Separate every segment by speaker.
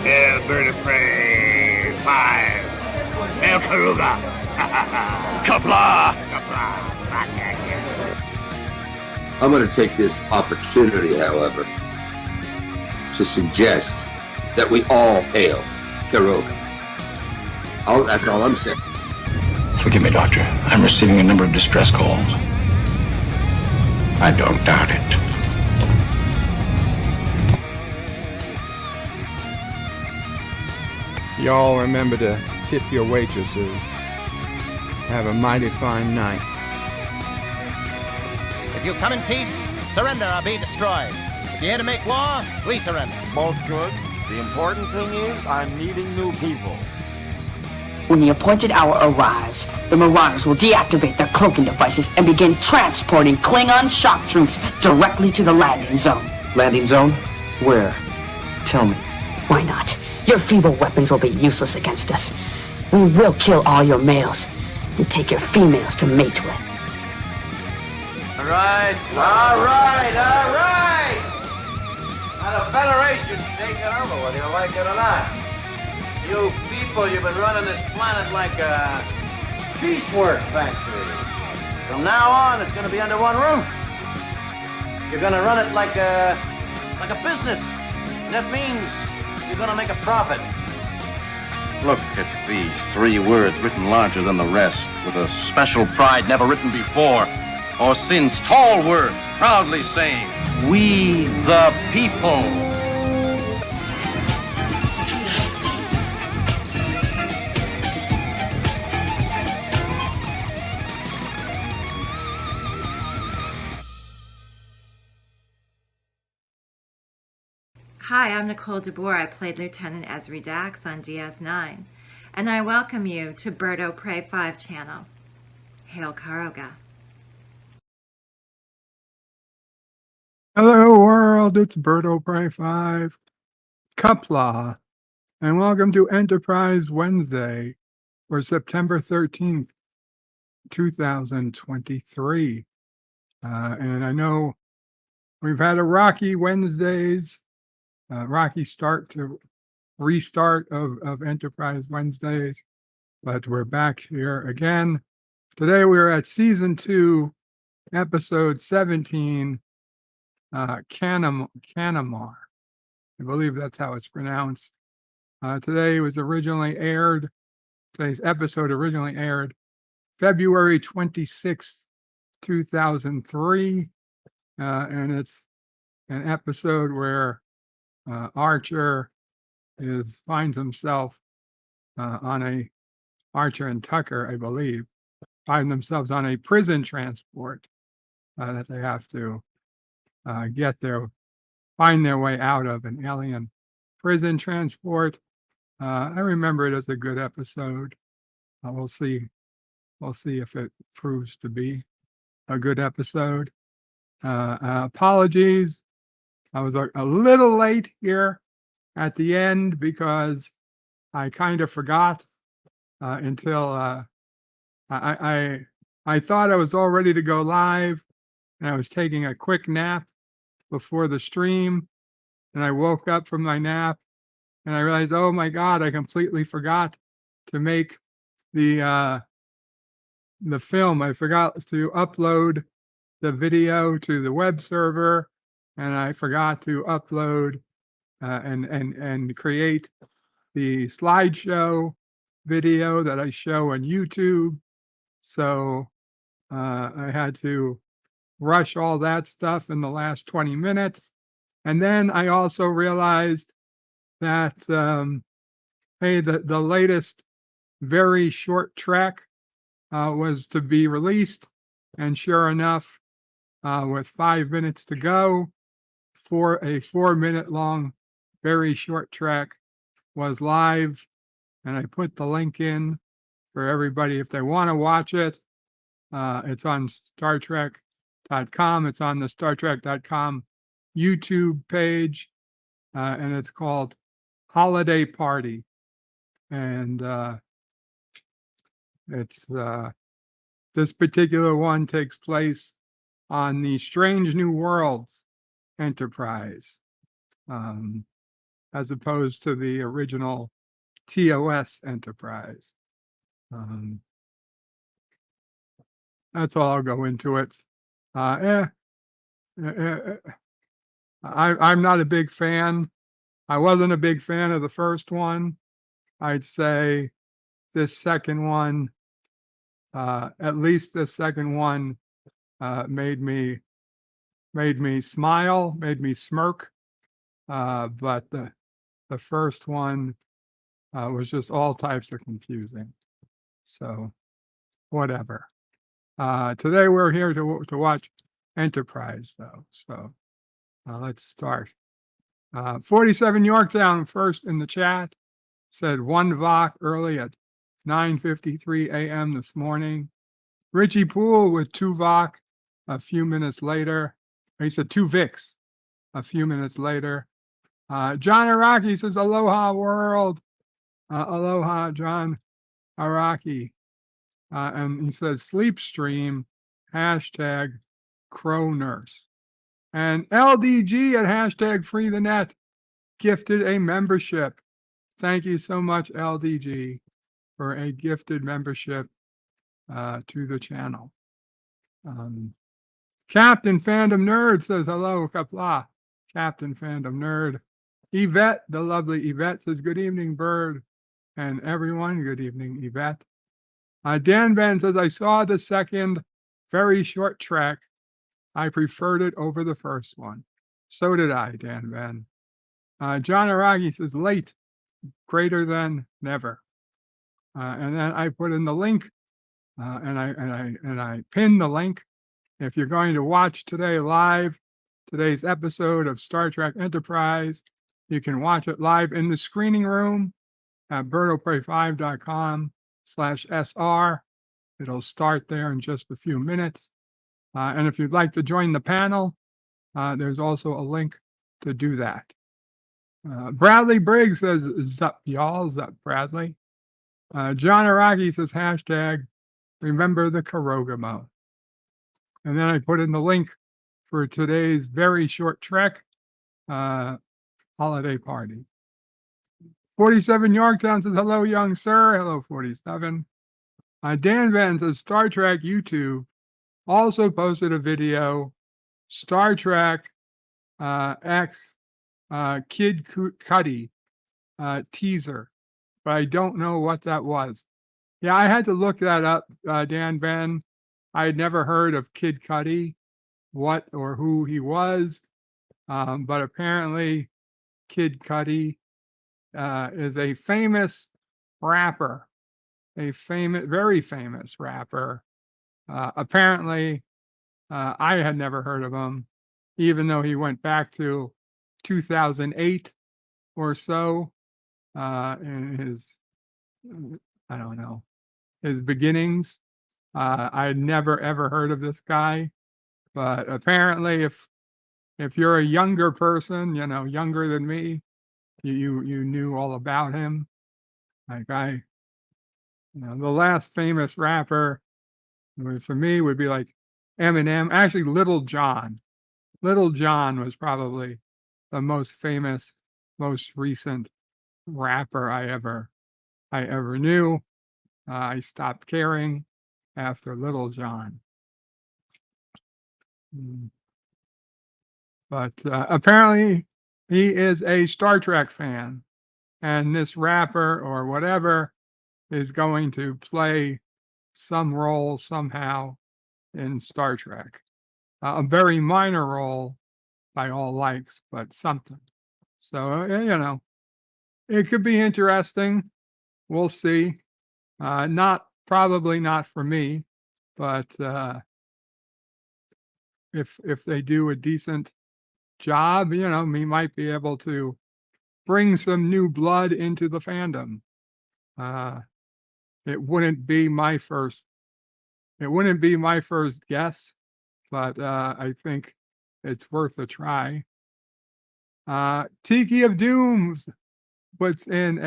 Speaker 1: Hail, bird of prey. 5. Hail, Kuroda.
Speaker 2: Qapla!
Speaker 3: I'm going to take this opportunity, however, to suggest that we all hail Kuroda. That's all I'm saying.
Speaker 2: Forgive me, Doctor. I'm receiving a number of distress calls. I don't doubt it.
Speaker 4: Y'all remember to tip your waitresses. Have a mighty fine night.
Speaker 5: If you come in peace, surrender or be destroyed. If you're here to make war, we surrender.
Speaker 6: Both good. The important thing is I'm meeting new people.
Speaker 7: When the appointed hour arrives, the Marauders will deactivate their cloaking devices and begin transporting Klingon shock troops directly to the landing zone.
Speaker 8: Landing zone? Where? Tell me.
Speaker 7: Why not? Your feeble weapons will be useless against us. We will kill all your males and take your females to mate with.
Speaker 6: All right. Now the Federation's taking over, whether you like it or not. You people, you've been running this planet like a piecework factory. From now on, it's going to be under one roof. You're going to run it like a business. And that means you're going to make a profit.
Speaker 9: Look at these 3 words written larger than the rest, with a special pride never written before or since. Tall words, proudly saying, "We the people."
Speaker 10: Hi, I'm Nicole DeBoer. I played Lieutenant Ezri Dax on DS9, and I welcome you to Bird O' Prey 5 channel. Hail Kuroda.
Speaker 4: Hello world, it's Bird O' Prey 5, Qapla, and welcome to Enterprise Wednesday for September 13th, 2023. And I know we've had a rocky Wednesdays, rocky restart of Enterprise Wednesdays, but we're back here again. Today we're at Season 2, Episode 17, Canamar. I believe that's how it's pronounced. Today's episode originally aired February 26th, 2003, and it's an episode where Archer finds himself Archer and Tucker, I believe, find themselves on a prison transport that they have to find their way out of an alien prison transport. I remember it as a good episode. We'll see if it proves to be a good episode. Apologies. I was a little late here at the end because I kind of forgot until I thought I was all ready to go live, and I was taking a quick nap before the stream, and I woke up from my nap and I realized, oh my God, I completely forgot to make the film. I forgot to upload the video to the web server, and I forgot to upload and create the slideshow video that I show on YouTube. So I had to rush all that stuff in the last 20 minutes. And then I also realized that, hey, the latest very short track was to be released. And sure enough, with 5 minutes to go, for a 4-minute long, very short track was live. And I put the link in for everybody if they want to watch it. It's on StarTrek.com. It's on the StarTrek.com YouTube page, and it's called Holiday Party. And it's this particular one takes place on the Strange New Worlds Enterprise. as opposed to the original TOS Enterprise. That's all I'll go into it. I'm not a big fan. I wasn't a big fan of the first one. I'd say this second one, at least the second one, made me smile, made me smirk. But the first one was just all types of confusing. So whatever. Today we're here to watch Enterprise, though. So let's start. 47 Yorktown first in the chat said 1 VOC early at 9:53 a.m. this morning. Richie Poole with 2 VOC a few minutes later. He said 2 VIX a few minutes later. John Araki says, aloha world. Aloha, John Araki. And he says, sleep stream, hashtag Crow Nurse. And LDG at hashtag Free the Net gifted a membership. Thank you so much, LDG, for a gifted membership to the channel. Captain Fandom Nerd says, hello, Qapla. Captain Fandom Nerd. Yvette, the lovely Yvette, says, good evening, Bird. And everyone, good evening, Yvette. Dan Ben says, I saw the second very short trek. I preferred it over the first one. So did I, Dan Ben. John Aragi says, late, greater than never. And then I put in the link, and I pinned the link. If you're going to watch today live, today's episode of Star Trek Enterprise, you can watch it live in the screening room at birdofprey5.com/SR. It'll start there in just a few minutes. And if you'd like to join the panel, there's also a link to do that. Bradley Briggs says, Zup, y'all, Zup, Bradley. John Araki says, hashtag remember the Kurogamo. And then I put in the link for today's very short trek holiday party. 47 Yorktown says, hello, young sir. Hello, 47. Dan Van says, Star Trek YouTube also posted a video, Star Trek X Kid Cudi teaser, but I don't know what that was. Yeah, I had to look that up, Dan Ben. I had never heard of Kid Cudi, what or who he was, but apparently Kid Cudi is a famous rapper, very famous rapper. Apparently, I had never heard of him, even though he went back to 2008 or so in his, I don't know, his beginnings. I had never ever heard of this guy, but apparently, if you're a younger person, younger than me, you knew all about him. Like the last famous rapper for me would be like Eminem. Actually, Little John. Little John was probably the most famous, most recent rapper I ever knew. I stopped caring after Little John. But apparently he is a Star Trek fan, and this rapper or whatever is going to play some role somehow in Star Trek. A very minor role by all likes, but something. So, it could be interesting. We'll see. Probably not for me, but if they do a decent job, we might be able to bring some new blood into the fandom. It wouldn't be my first guess, but I think it's worth a try. Tiki of Dooms puts in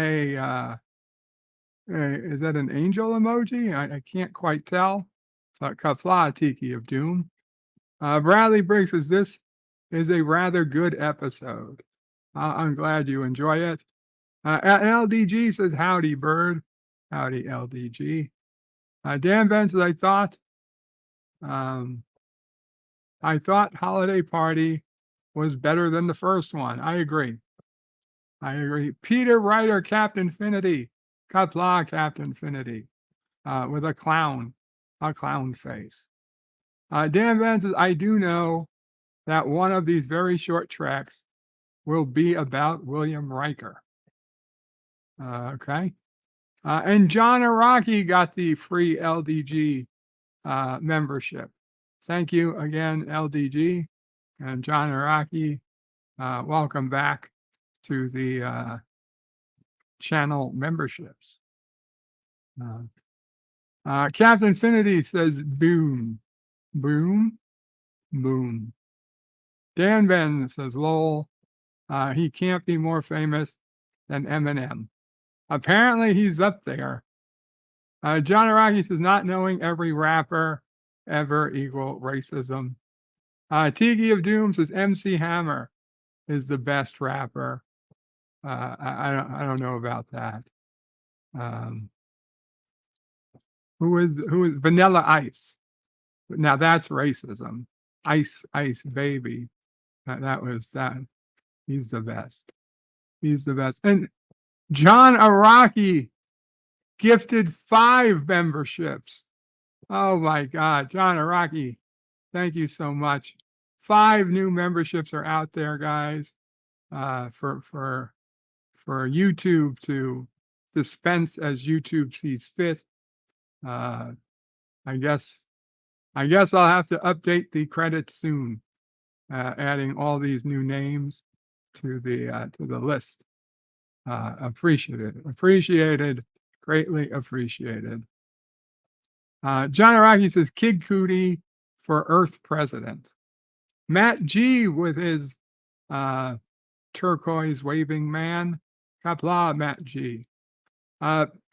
Speaker 4: is that an angel emoji? I can't quite tell. But Qapla Tiki of Doom. Bradley Briggs says, this is a rather good episode. I'm glad you enjoy it. LDG says, howdy, bird. Howdy, LDG. Dan Ben says, I thought Holiday Party was better than the first one. I agree. Peter Ryder, Captain Finity. Qapla, Captain Finity. With a clown face. Dan Ben says, I do know that one of these very short tracks will be about William Riker. Okay. And John Araki got the free LDG membership. Thank you again, LDG. And John Araki, welcome back to the channel memberships. Captain Finity says, boom, boom, boom. Dan Ben says, lol, he can't be more famous than Eminem. Apparently he's up there. John Araki says, not knowing every rapper ever equal racism. Tiki of Doom says, MC Hammer is the best rapper. I don't know about that. Who is Vanilla Ice? Now that's racism. Ice Baby. That was that. He's the best. And John Araki gifted 5 memberships. Oh my God, John Araki, thank you so much. 5 new memberships are out there, guys, for YouTube to dispense as YouTube sees fit. I guess I'll have to update the credits soon, adding all these new names to the list. Appreciated, greatly appreciated. John Araki says, Kid Cootie for Earth President. Matt G with his turquoise waving man. Qapla, Matt G.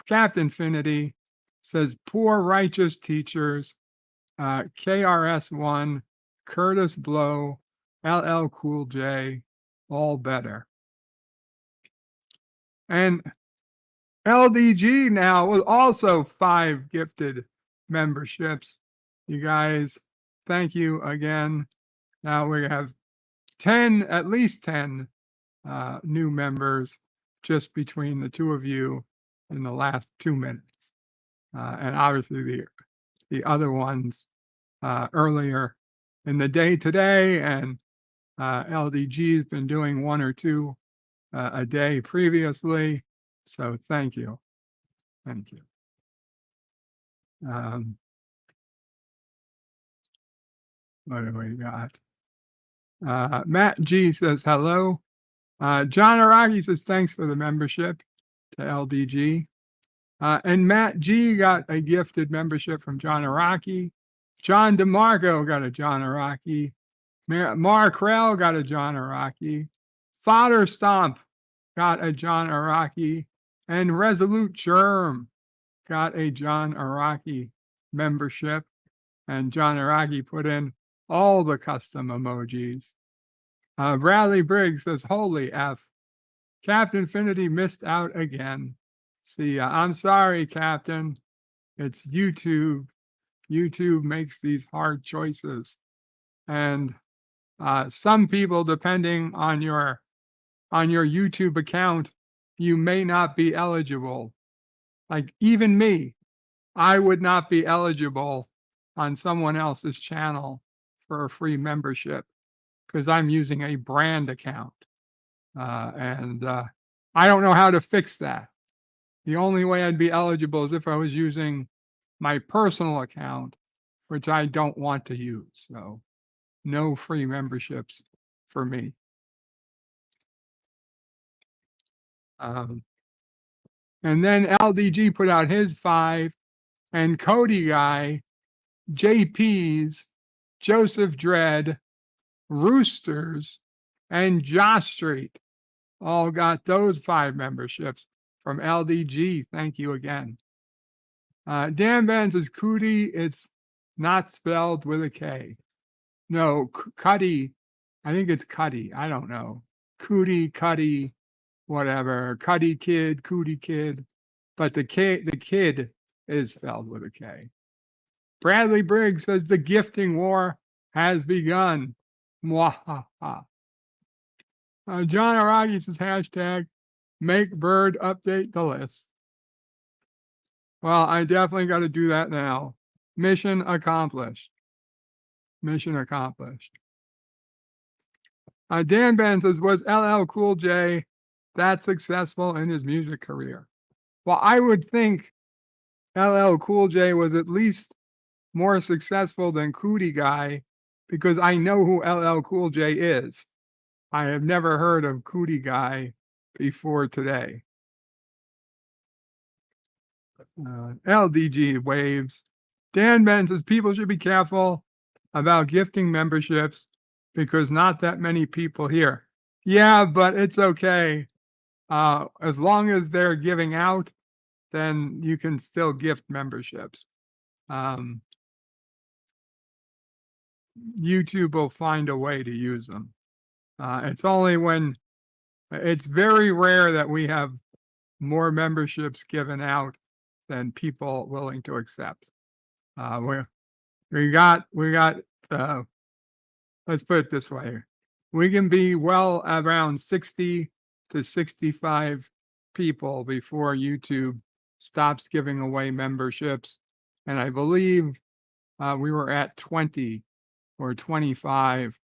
Speaker 4: Captain Finity says, poor righteous teachers. KRS-One, Curtis Blow, LL Cool J, all better. And LDG now with also 5 gifted memberships. You guys, thank you again. Now we have 10, at least 10 new members just between the two of you in the last 2 minutes. And obviously the other ones earlier in the day today, and LDG has been doing 1 or 2 a day previously. So thank you. What do we got? Matt G says hello. John Araki says thanks for the membership to LDG. And Matt G got a gifted membership from John Araki. John DeMarco got a John Araki. Mark Rolston got a John Araki. Fodder Stomp got a John Araki. And Resolute Germ got a John Araki membership. And John Araki put in all the custom emojis. Bradley Briggs says, holy F. Captain Finity missed out again. See, I'm sorry, Captain. It's YouTube. YouTube makes these hard choices. And some people, depending on your YouTube account, you may not be eligible. Like even me, I would not be eligible on someone else's channel for a free membership because I'm using a brand account. And I don't know how to fix that. The only way I'd be eligible is if I was using my personal account, which I don't want to use. So no free memberships for me. And then LDG put out his 5, and Cody Guy, JP's, Joseph Dredd, Roosters, and Josh Street all got those 5 memberships from LDG. Thank you again. Dan Ben says Cootie, it's not spelled with a K. No, Cuddy. I think it's Cuddy. I don't know. Cootie, Cuddy, whatever, Cuddy Kid, Cootie Kid, but the kid is spelled with a K. Bradley Briggs says the gifting war has begun. Mwahaha. John Aragi says hashtag make bird update the list. Well, I definitely got to do that now. Mission accomplished. Mission accomplished. Dan Ben says, was LL Cool J that successful in his music career? Well, I would think LL Cool J was at least more successful than Cootie Guy because I know who LL Cool J is. I have never heard of Cootie Guy before today. LDG waves. Dan Ben says people should be careful about gifting memberships because not that many people here. Yeah, but it's okay. As long as they're giving out, then you can still gift memberships. YouTube will find a way to use them. It's only when it's very rare that we have more memberships given out than people willing to accept. We got let's put it this way. We can be well around 60 to 65 people before YouTube stops giving away memberships. And I believe we were at 20 or 25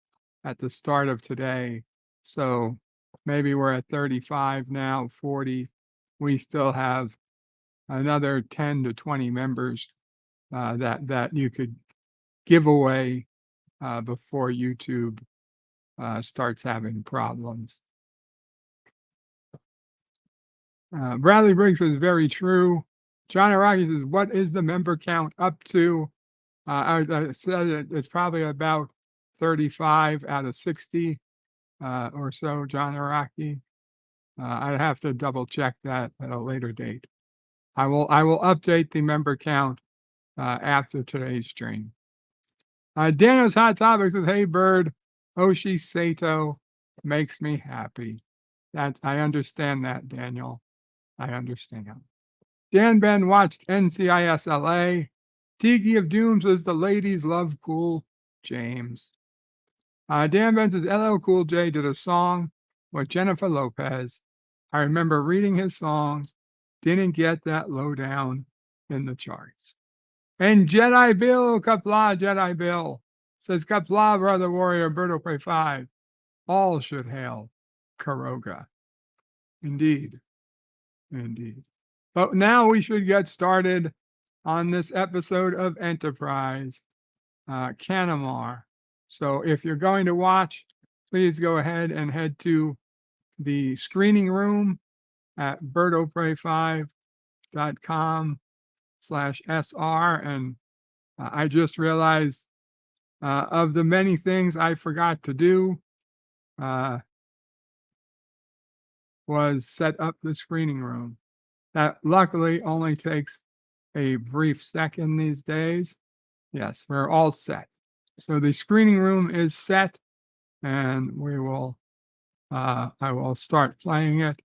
Speaker 4: at the start of today. So maybe we're at 35 now, 40. We still have another 10 to 20 members that you could give away before YouTube starts having problems. Bradley Briggs is very true. John Araki says, what is the member count up to? I said it's probably about 35 out of 60 or so, John Araki. I'd have to double check that at a later date. I will update the member count after today's stream. Daniel's Hot Topic says, hey, Bird, Oshi Sato makes me happy. I understand that, Daniel. I understand. Dan Ben watched NCIS LA. Tiki of Doom says the ladies love Cool James. Dan Ben says LL Cool J did a song with Jennifer Lopez. I remember reading his songs, didn't get that low down in the charts. And Jedi Bill, Qapla Jedi Bill, says Qapla Brother Warrior, Birdo Prey 5. All should hail Kuroda. Indeed. Indeed. But now we should get started on this episode of Enterprise, Canamar. So if you're going to watch, please go ahead and head to the screening room at birdopray5.com/SR. And I just realized of the many things I forgot to do was set up the screening room. That luckily only takes a brief second these days. Yes, we're all set. So the screening room is set, and we will. I will start playing it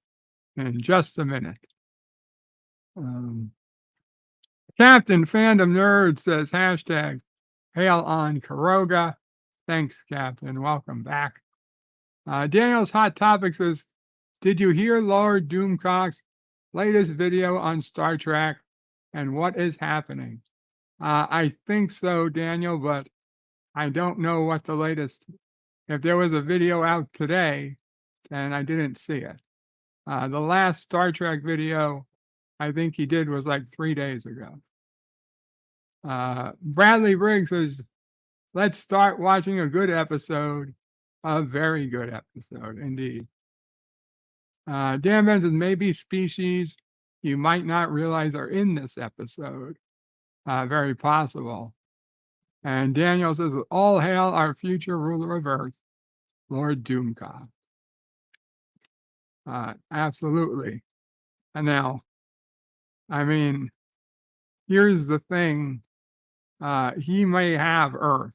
Speaker 4: in just a minute. Captain Fandom Nerd says hashtag hail on Kuroda. Thanks, Captain. Welcome back. Daniel's Hot Topic says, did you hear Lord Doomcock's latest video on Star Trek and what is happening? I think so, Daniel, but I don't know what the latest. If there was a video out today, then I didn't see it. The last Star Trek video I think he did was like 3 days ago. Bradley Briggs says, let's start watching a good episode. A very good episode, indeed. Dan Ben says, maybe species you might not realize are in this episode. Very possible. And Daniel says, all hail our future ruler of Earth, Lord Doomcock. Absolutely. And now, I mean, here's the thing. He may have Earth,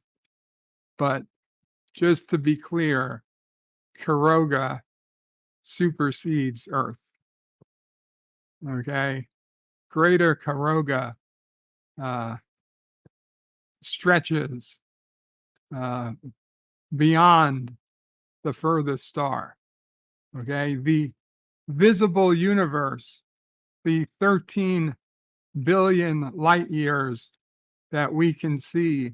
Speaker 4: but just to be clear, Kuroda supersedes Earth. Okay. Greater Kuroda stretches beyond the furthest star. Okay. The visible universe, the 13 billion light years that we can see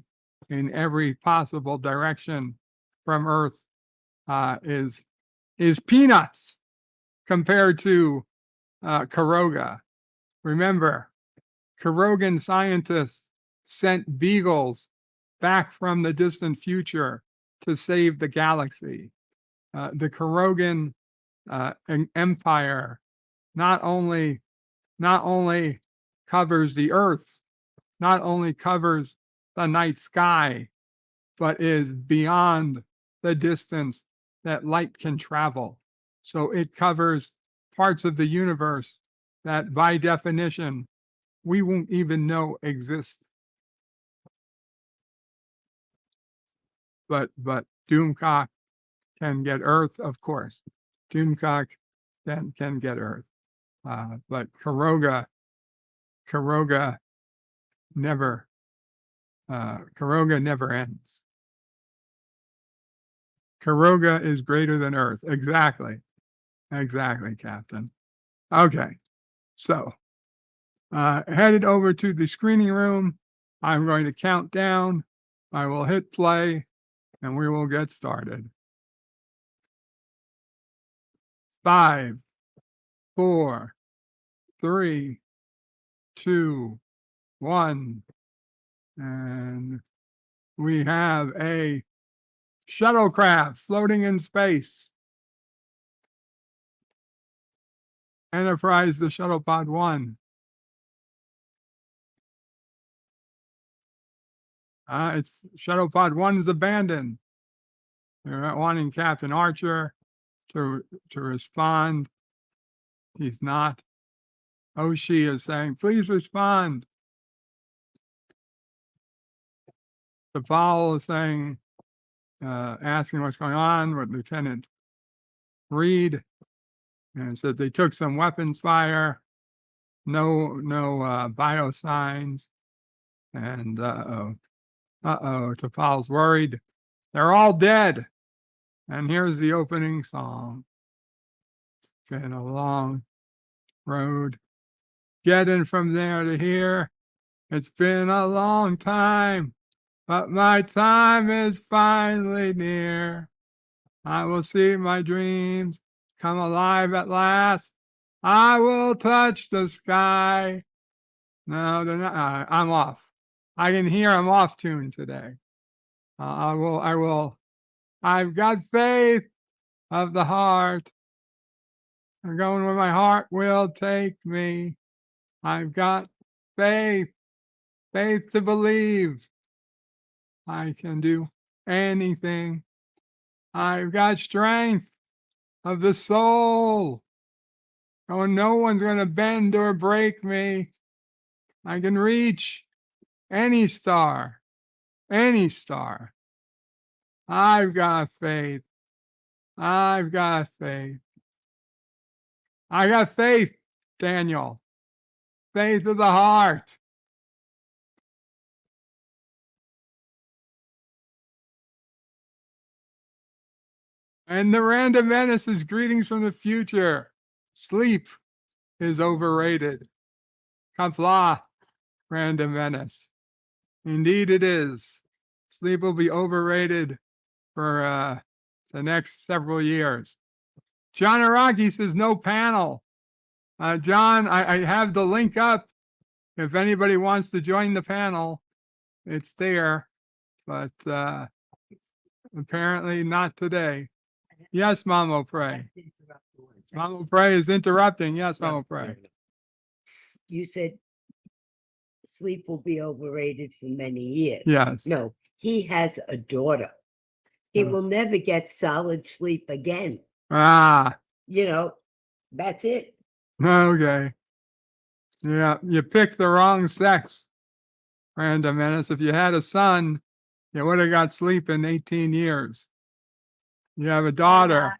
Speaker 4: in every possible direction from Earth, is peanuts compared to Kuroda. Remember, Kurogan scientists sent beagles back from the distant future to save the galaxy. The Kurogan empire not only covers the Earth, not only covers the night sky, but is beyond the distance that light can travel. So it covers parts of the universe that by definition we won't even know exist. But Doomcock can get Earth, of course. Doomcock can get Earth. But Kuroda never ends. Kuroda is greater than Earth. Exactly, Captain. Okay, so headed over to the screening room. I'm going to count down. I will hit play, and we will get started. 5, 4, 3, 2, 1, and we have a shuttlecraft floating in space. Enterprise, the shuttle pod 1. It's shuttle pod 1 is abandoned. They're not wanting Captain Archer to respond. He's not. Oshii is saying, please respond. The Powell is saying, asking what's going on with Lieutenant Reed, and said they took some weapons fire, no bio signs, and T'Pol's worried. They're all dead. And here's the opening song. It's been a long road getting from there to here. It's been a long time, but my time is finally near. I will see my dreams come alive at last. I will touch the sky. No, they're not. I'm off. I can hear I'm off tune today. I will. I've got faith of the heart. I'm going where my heart will take me. I've got faith to believe I can do anything. I've got strength of the soul. Oh, no one's going to bend or break me. I can reach any star, any star. I've got faith. I've got faith. I got faith, Daniel. Faith of the heart. And the Random Menace is greetings from the future. Sleep is overrated. Qapla, Random Menace. Indeed it is. Sleep will be overrated for the next several years. John Araki says no panel. John, I have the link up. If anybody wants to join the panel, it's there. But apparently not today. Yes, Mamo Pray. Mamo Pray is interrupting. Yes, Mamo Pray.
Speaker 11: You said sleep will be overrated for many years.
Speaker 4: Yes.
Speaker 11: No, he has a daughter. He will never get solid sleep again. You know, that's it.
Speaker 4: Okay. Yeah, you picked the wrong sex, Random Menace. If you had a son, you would have got sleep in 18 years. You have a daughter.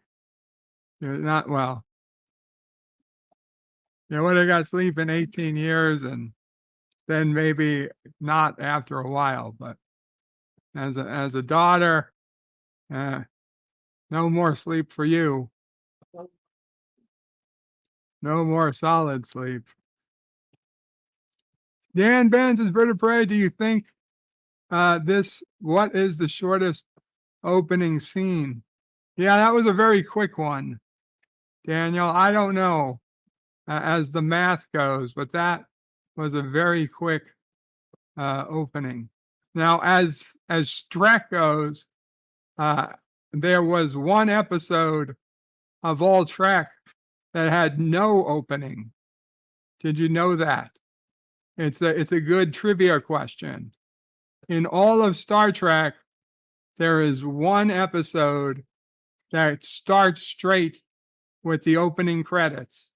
Speaker 4: You're not well. You would have got sleep in 18 years and then maybe not after a while, but as a daughter, no more sleep for you. No more solid sleep. Dan Benz is Bird of Prey. Do you think what is the shortest opening scene? Yeah, that was a very quick one, Daniel. I don't know as the math goes, but that was a very quick opening. Now, as Strek goes, there was one episode of All Trek that had no opening. Did you know that? It's a good trivia question. In all of Star Trek, there is one episode that starts straight with the opening credits.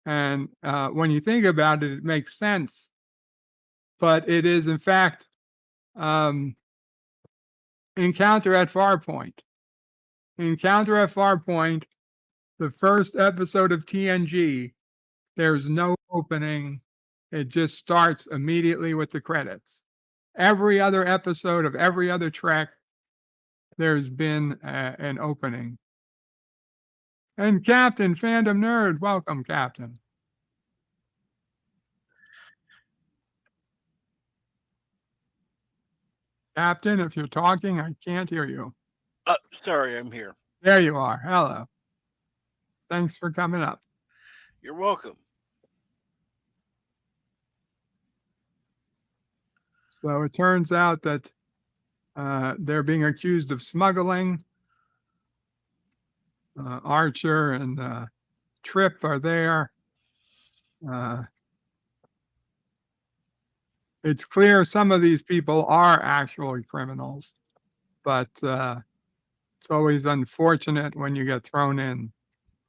Speaker 4: And when you think about it, it makes sense. But it is, in fact, Encounter at Farpoint. Encounter at Farpoint, the first episode of TNG, there's no opening. It just starts immediately with the credits. Every other episode of every other Trek, there's been an opening. And Captain, Fandom Nerd, welcome, Captain. Captain, if you're talking, I can't hear you.
Speaker 1: Sorry, I'm here.
Speaker 4: There you are. Hello. Thanks for coming up.
Speaker 1: You're welcome.
Speaker 4: So it turns out that they're being accused of smuggling. Archer and Trip are there. It's clear some of these people are actually criminals, but it's always unfortunate when you get thrown in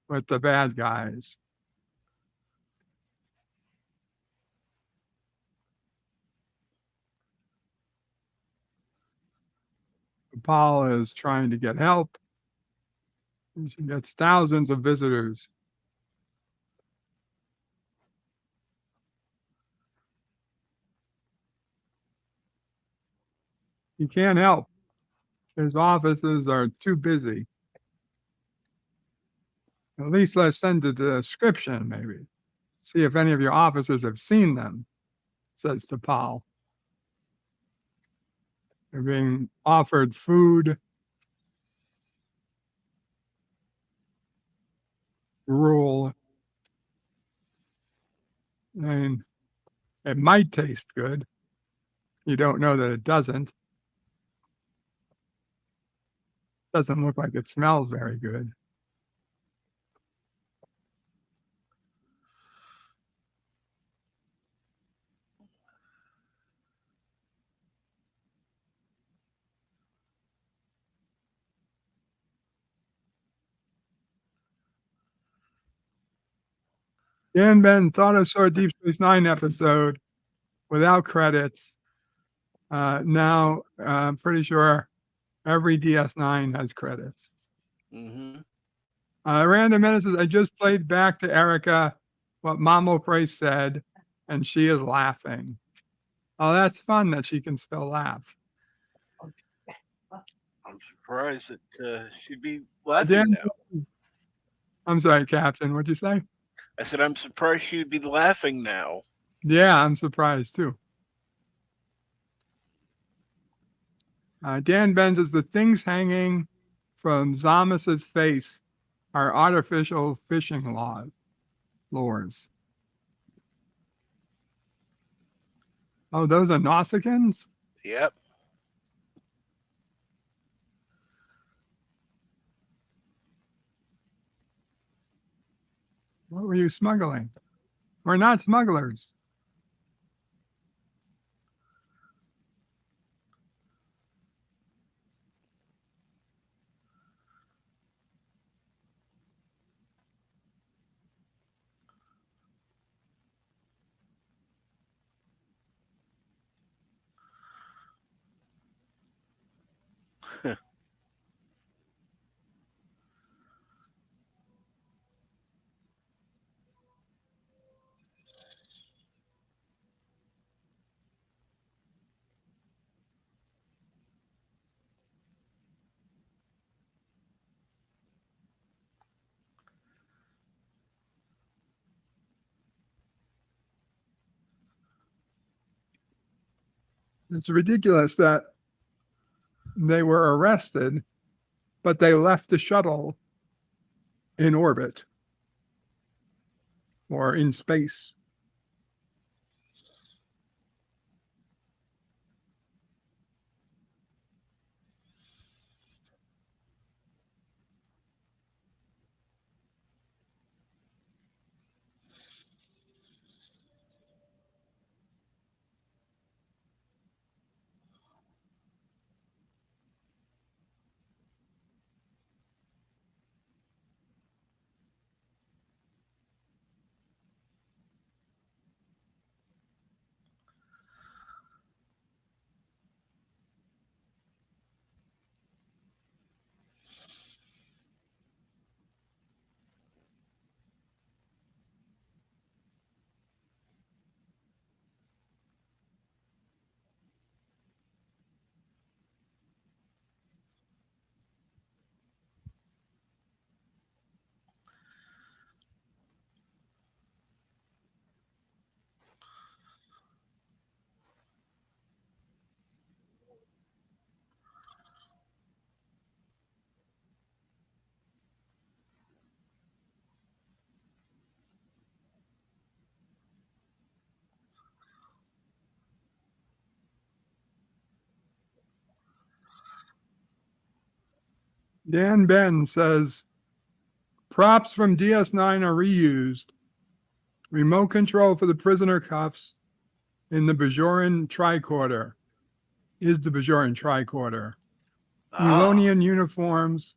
Speaker 4: with the bad guys. Paul is trying to get help. She gets thousands of visitors. He can't help. His offices are too busy. At least let's send a description, maybe. See if any of your officers have seen them, says to Paul. They're being offered food, gruel. I mean, it might taste good. You don't know that it doesn't. Doesn't look like it smells very good. Dan Ben thought I saw a Deep Space Nine episode without credits. Now I'm pretty sure every DS9 has credits.
Speaker 1: Mm-hmm.
Speaker 4: Random Menace says, I just played back to Erica what Mamo Price said, and she is laughing. Oh, that's fun that she can still laugh.
Speaker 1: I'm surprised that she'd be laughing now.
Speaker 4: I'm sorry, Captain. What'd you say?
Speaker 1: I said I'm surprised she'd be laughing now.
Speaker 4: Yeah, I'm surprised too. Dan Ben says the things hanging from Zamas's face are artificial fishing lures. Oh, those are Nausicaans?
Speaker 1: Yep.
Speaker 4: What were you smuggling? We're not smugglers. It's ridiculous that they were arrested, but they left the shuttle in orbit or in space. Dan Ben says, props from DS9 are reused. Remote control for the prisoner cuffs in the Bajoran tricorder is the Bajoran tricorder. Enolian uniforms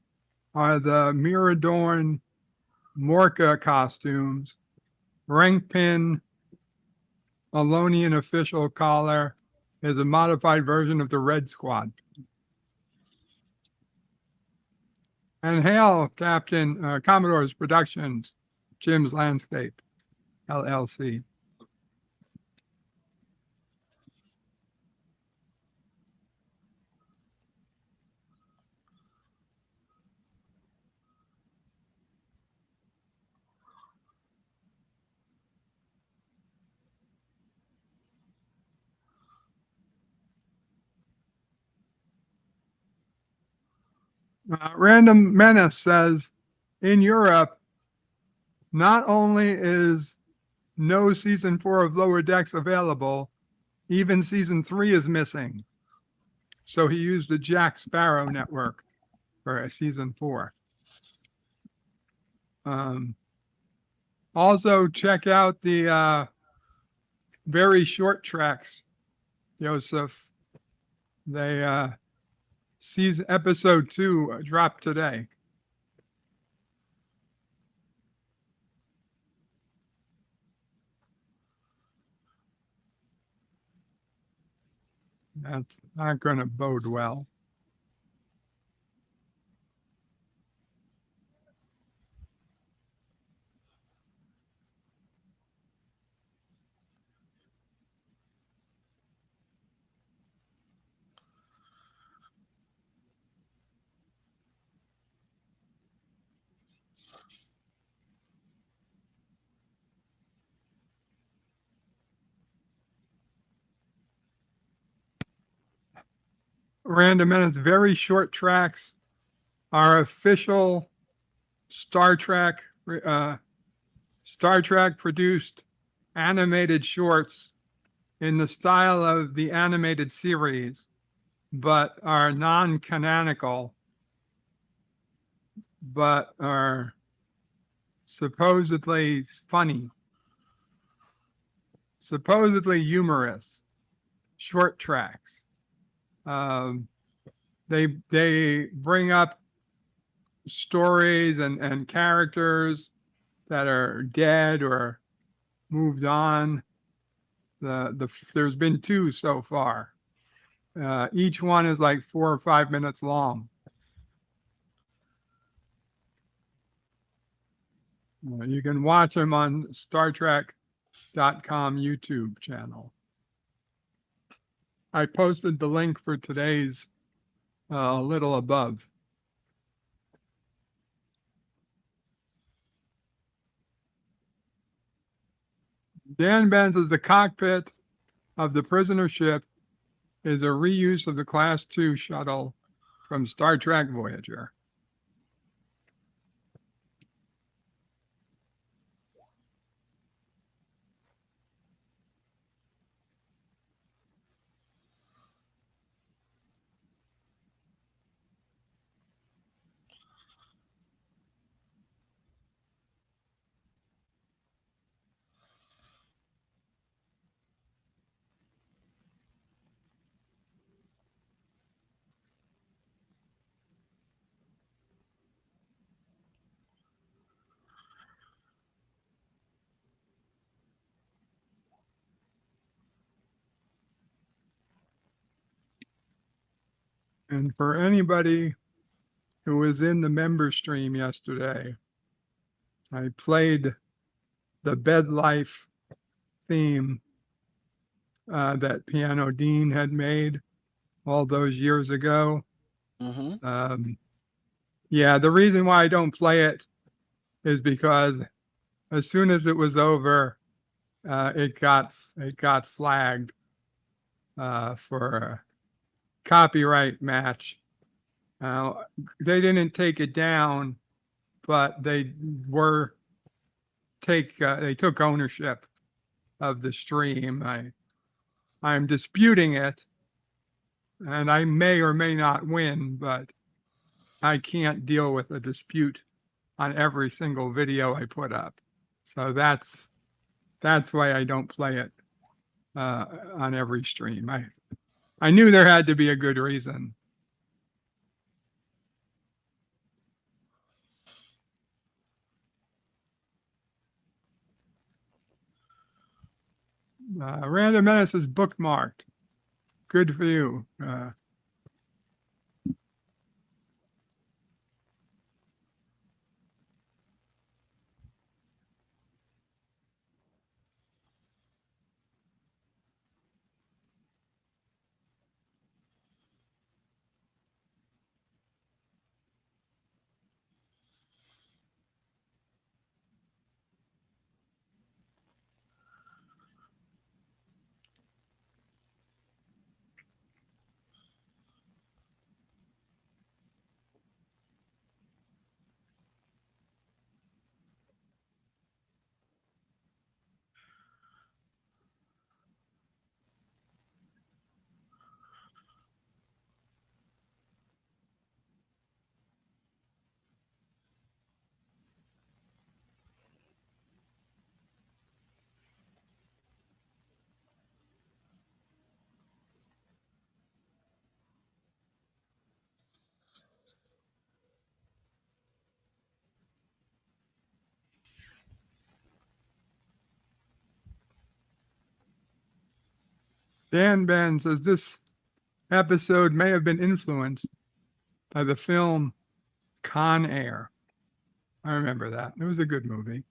Speaker 4: are the Miradorn Morka costumes. Rank pin, Alonian official collar is a modified version of the Red Squad. And hail, Captain Commodore's Productions, Jim's Landscape, LLC. Random Menace says, in Europe, not only is no season 4 of Lower Decks available, even season 3 is missing. So he used the Jack Sparrow network for season 4. Also, check out the very short tracks, Joseph. They season episode 2 dropped today. That's not going to bode well. Random Minutes, very short tracks are official Star Trek produced animated shorts in the style of the animated series, but are non-canonical, but are supposedly funny, supposedly humorous short tracks. They bring up stories and characters that are dead or moved on. There's been 2 so far. Each one is like 4 or 5 minutes long. You can watch them on StarTrek.com YouTube channel. I posted the link for today's a little above. Dan Benz is the cockpit of the prisoner ship is a reuse of the Class 2 shuttle from Star Trek Voyager. And for anybody who was in the member stream yesterday, I played the Bed Life theme that Piano Dean had made all those years ago. Yeah, the reason why I don't play it is because as soon as it was over, it got flagged for a copyright match. They didn't take it down, but they took ownership of the stream. I'm disputing it, and I may or may not win, but I can't deal with a dispute on every single video I put up. So that's why I don't play it on every stream. I knew there had to be a good reason. Random Menace is bookmarked. Good for you. Dan Ben says this episode may have been influenced by the film Con Air. I remember that. It was a good movie.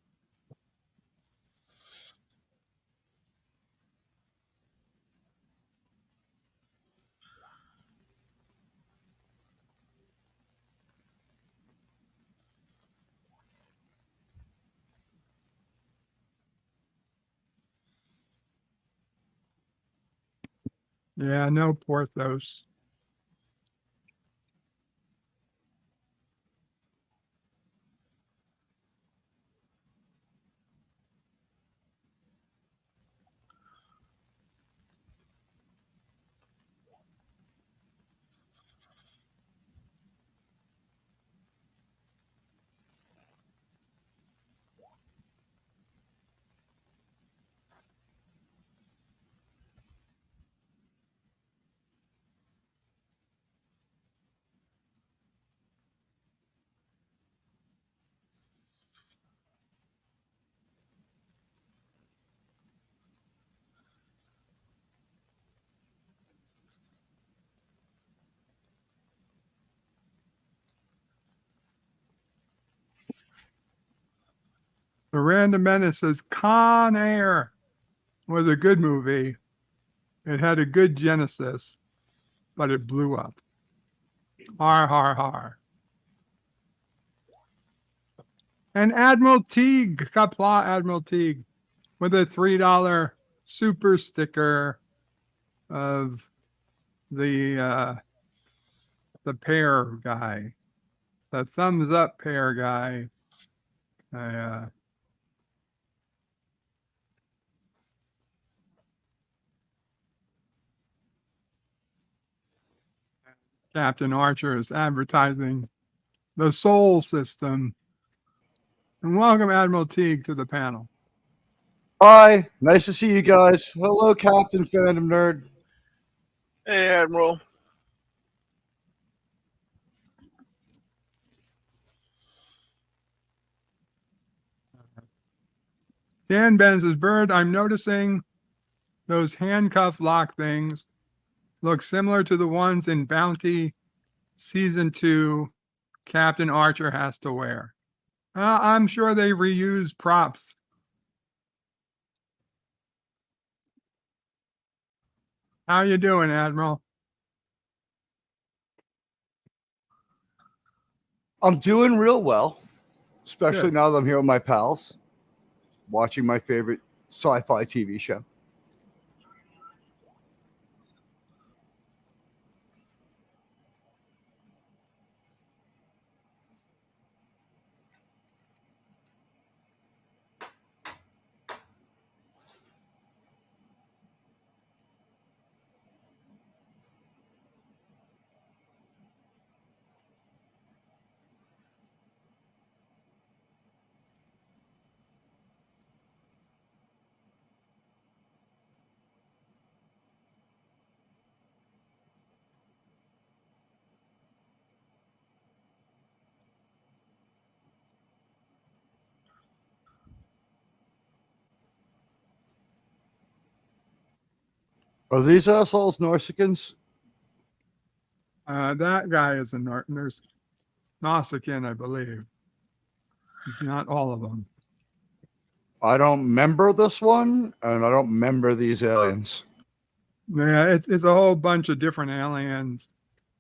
Speaker 4: Yeah, no Porthos. The Random Menace says Con Air was a good movie. It had a good genesis, but it blew up. Har, har, har. And Admiral Teague, Qapla Admiral Teague, with a $3 super sticker of the pear guy, the thumbs up pear guy. Captain Archer is advertising the Soul System. And welcome Admiral Teague to the panel.
Speaker 12: Hi, nice to see you guys. Hello, Captain Fandom Nerd.
Speaker 13: Hey, Admiral.
Speaker 4: Dan Ben says, Bird, I'm noticing those handcuff lock things look similar to the ones in Bounty Season 2 Captain Archer has to wear. I'm sure they reuse props. How you doing, Admiral?
Speaker 12: I'm doing real well, especially
Speaker 4: Good.
Speaker 12: now that I'm here with my pals, watching my favorite sci-fi TV show. Are these assholes Norsicans?
Speaker 4: That guy is a Nausicaan, I believe. Not all of them.
Speaker 12: I don't remember this one, and I don't remember these aliens.
Speaker 4: Yeah, it's a whole bunch of different aliens.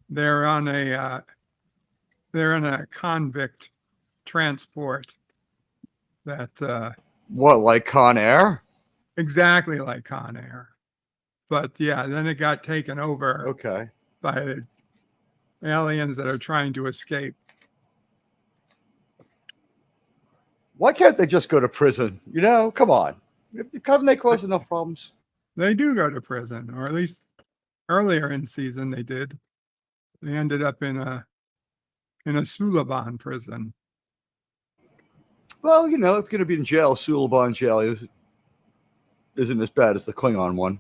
Speaker 4: They're on they're in a convict transport that
Speaker 12: what, like Con Air?
Speaker 4: Exactly like Con Air. But yeah, then it got taken over by the aliens that are trying to escape.
Speaker 12: Why can't they just go to prison? You know, come on. Haven't they caused enough problems?
Speaker 4: They do go to prison, or at least earlier in season they did. They ended up in a Suliban prison.
Speaker 12: Well, you know, if you're going to be in jail, Suliban jail isn't as bad as the Klingon one.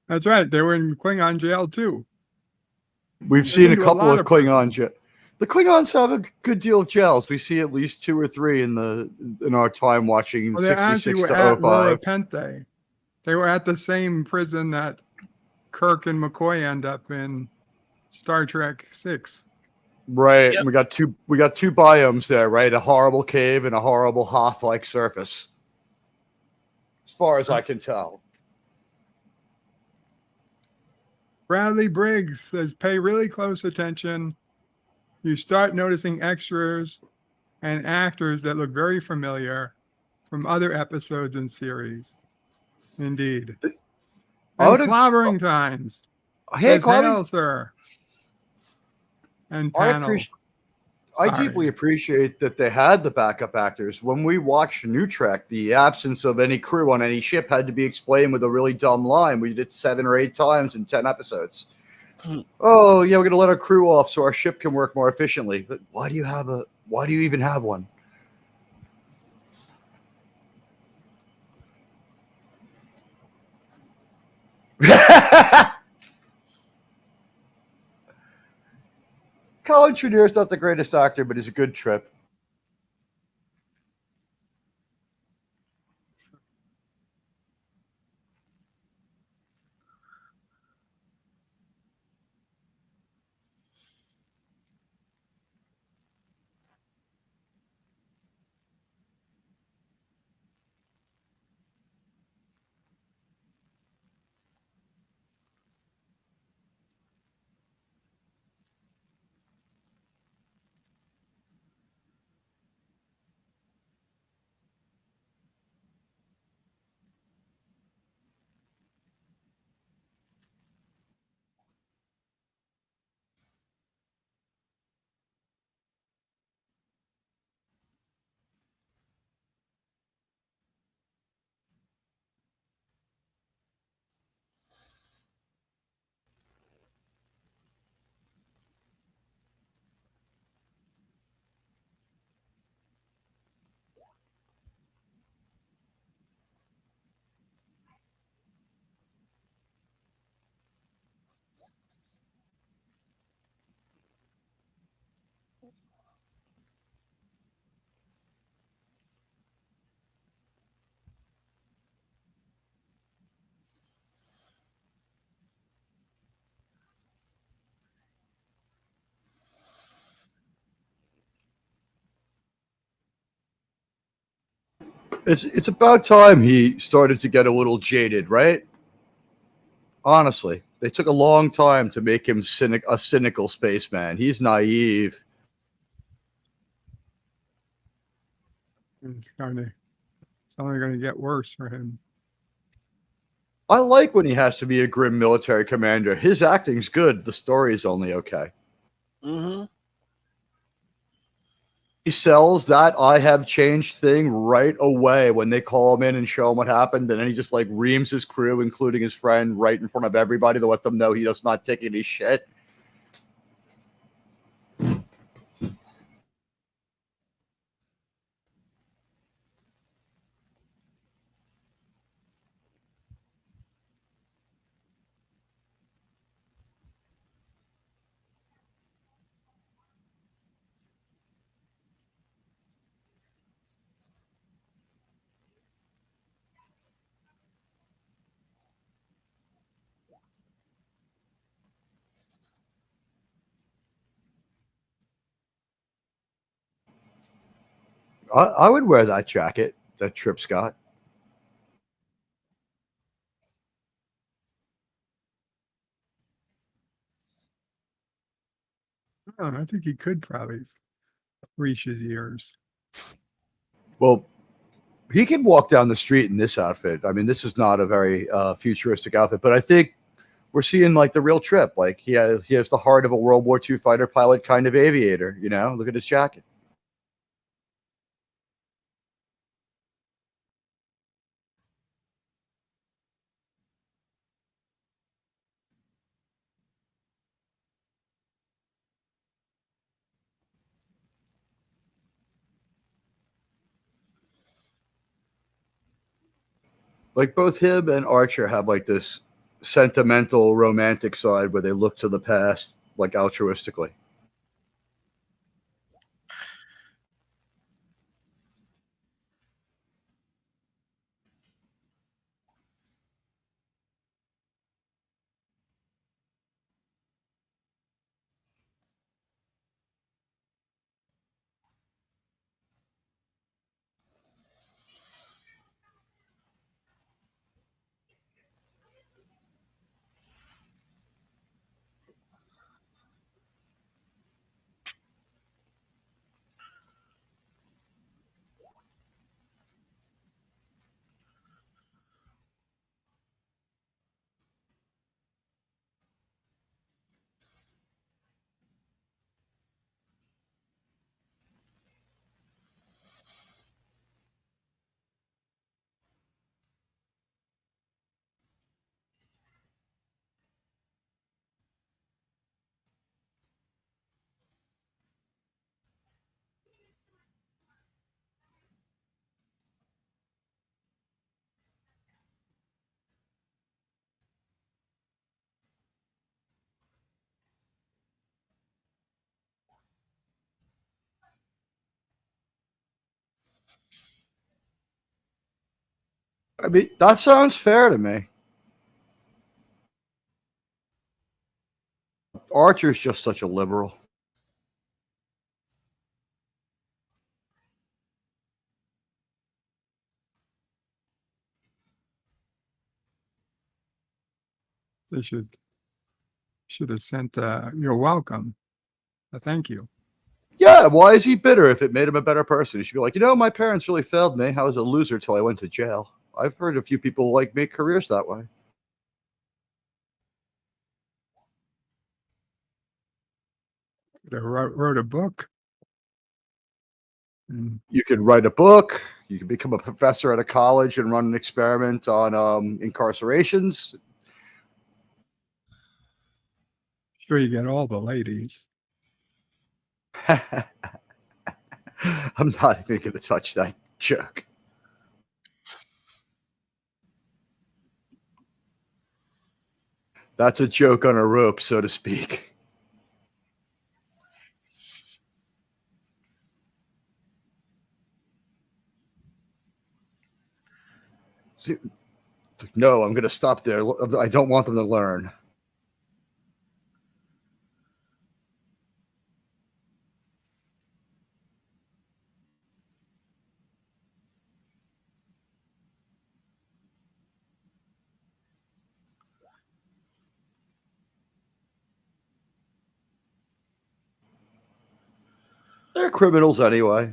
Speaker 4: That's right. They were in Klingon jail too.
Speaker 12: We've seen a couple of Klingon jails. The Klingons have a good deal of jails. We see at least 2 or 3 in our time watching 66 to 05.
Speaker 4: Pente. They were at the same prison that Kirk and McCoy end up in Star Trek 6.
Speaker 12: Right. Yep. We got two biomes there, right? A horrible cave and a horrible Hoth-like surface. As far as I can tell.
Speaker 4: Bradley Briggs says, pay really close attention. You start noticing extras and actors that look very familiar from other episodes and series. Indeed. And clobbering times.
Speaker 12: Hey,
Speaker 4: hail, sir. And panel.
Speaker 12: I deeply appreciate that they had the backup actors. When we watched New Trek, the absence of any crew on any ship had to be explained with a really dumb line. We did it 7 or 8 times in 10 episodes. Oh, yeah, we're going to let our crew off so our ship can work more efficiently. But why do you even have one? Colin Treneer's not the greatest actor, but he's a good trip. It's about time he started to get a little jaded, right? Honestly, they took a long time to make him a cynical spaceman. He's naive.
Speaker 4: It's only going to get worse for him.
Speaker 12: I like when he has to be a grim military commander. His acting's good. The story is only okay.
Speaker 13: Mm-hmm.
Speaker 12: He sells that "I have changed" thing right away when they call him in and show him what happened, and then he just like reams his crew, including his friend, right in front of everybody to let them know he does not take any shit. I would wear that jacket that Tripp's got.
Speaker 4: I think he could probably reach his ears.
Speaker 12: Well, he can walk down the street in this outfit. I mean, this is not a very futuristic outfit, but I think we're seeing like the real Trip. Like he has the heart of a World War II fighter pilot kind of aviator. You know, look at his jacket. Like both him and Archer have like this sentimental, romantic side where they look to the past like altruistically. I mean, that sounds fair to me. Archer's just such a liberal.
Speaker 4: They should have sent "You're welcome." Thank you.
Speaker 12: Yeah, why is he bitter if it made him a better person? He should be like, my parents really failed me. I was a loser till I went to jail. I've heard a few people like make careers that way.
Speaker 4: Wrote a book.
Speaker 12: You could write a book. You could become a professor at a college and run an experiment on incarcerations.
Speaker 4: Sure, you get all the ladies.
Speaker 12: I'm not even going to touch that joke. That's a joke on a rope, so to speak. No, I'm going to stop there. I don't want them to learn. They're criminals anyway.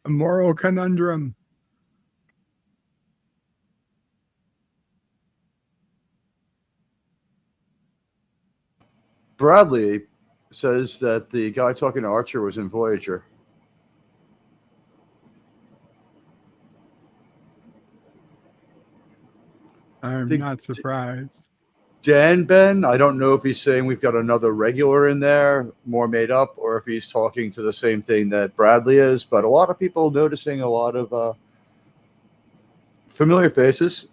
Speaker 4: A moral conundrum.
Speaker 12: Bradley says that the guy talking to Archer was in Voyager.
Speaker 4: I'm not surprised.
Speaker 12: Dan Ben, I don't know if he's saying we've got another regular in there, more made up, or if he's talking to the same thing that Bradley is. But a lot of people noticing a lot of familiar faces.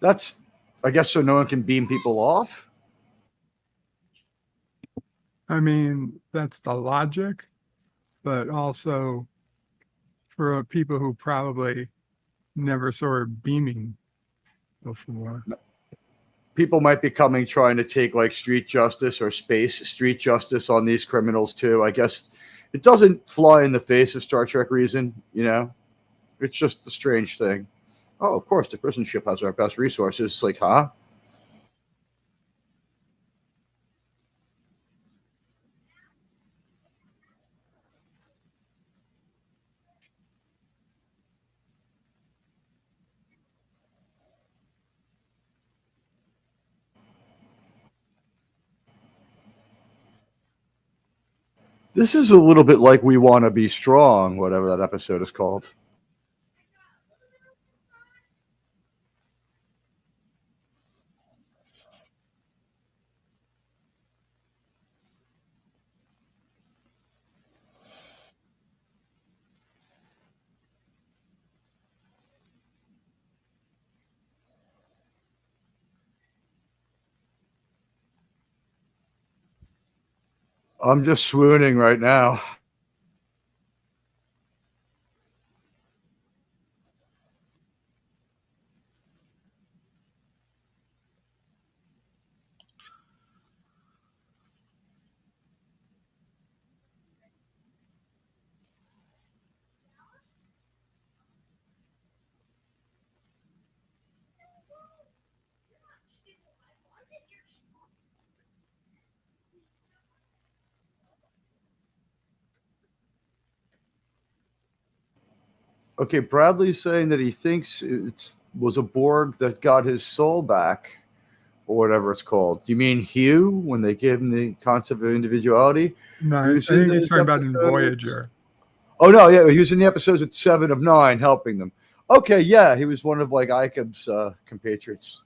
Speaker 12: That's, I guess, so no one can beam people off.
Speaker 4: I mean, that's the logic, but also for people who probably never saw her beaming before.
Speaker 12: People might be coming trying to take like street justice or space street justice on these criminals too. I guess it doesn't fly in the face of Star Trek reason, you know? It's just a strange thing. Oh, of course, the prison ship has our best resources. It's like, huh? This is a little bit like We Want to Be Strong, whatever that episode is called. I'm just swooning right now. Okay, Bradley's saying that he thinks it was a Borg that got his soul back, or whatever it's called. Do you mean Hugh when they gave him the concept of individuality?
Speaker 4: No, I think he's talking about in Voyager.
Speaker 12: Oh no, yeah, he was in the episodes at 7 of 9 helping them. Okay, yeah, he was one of like Icab's compatriots.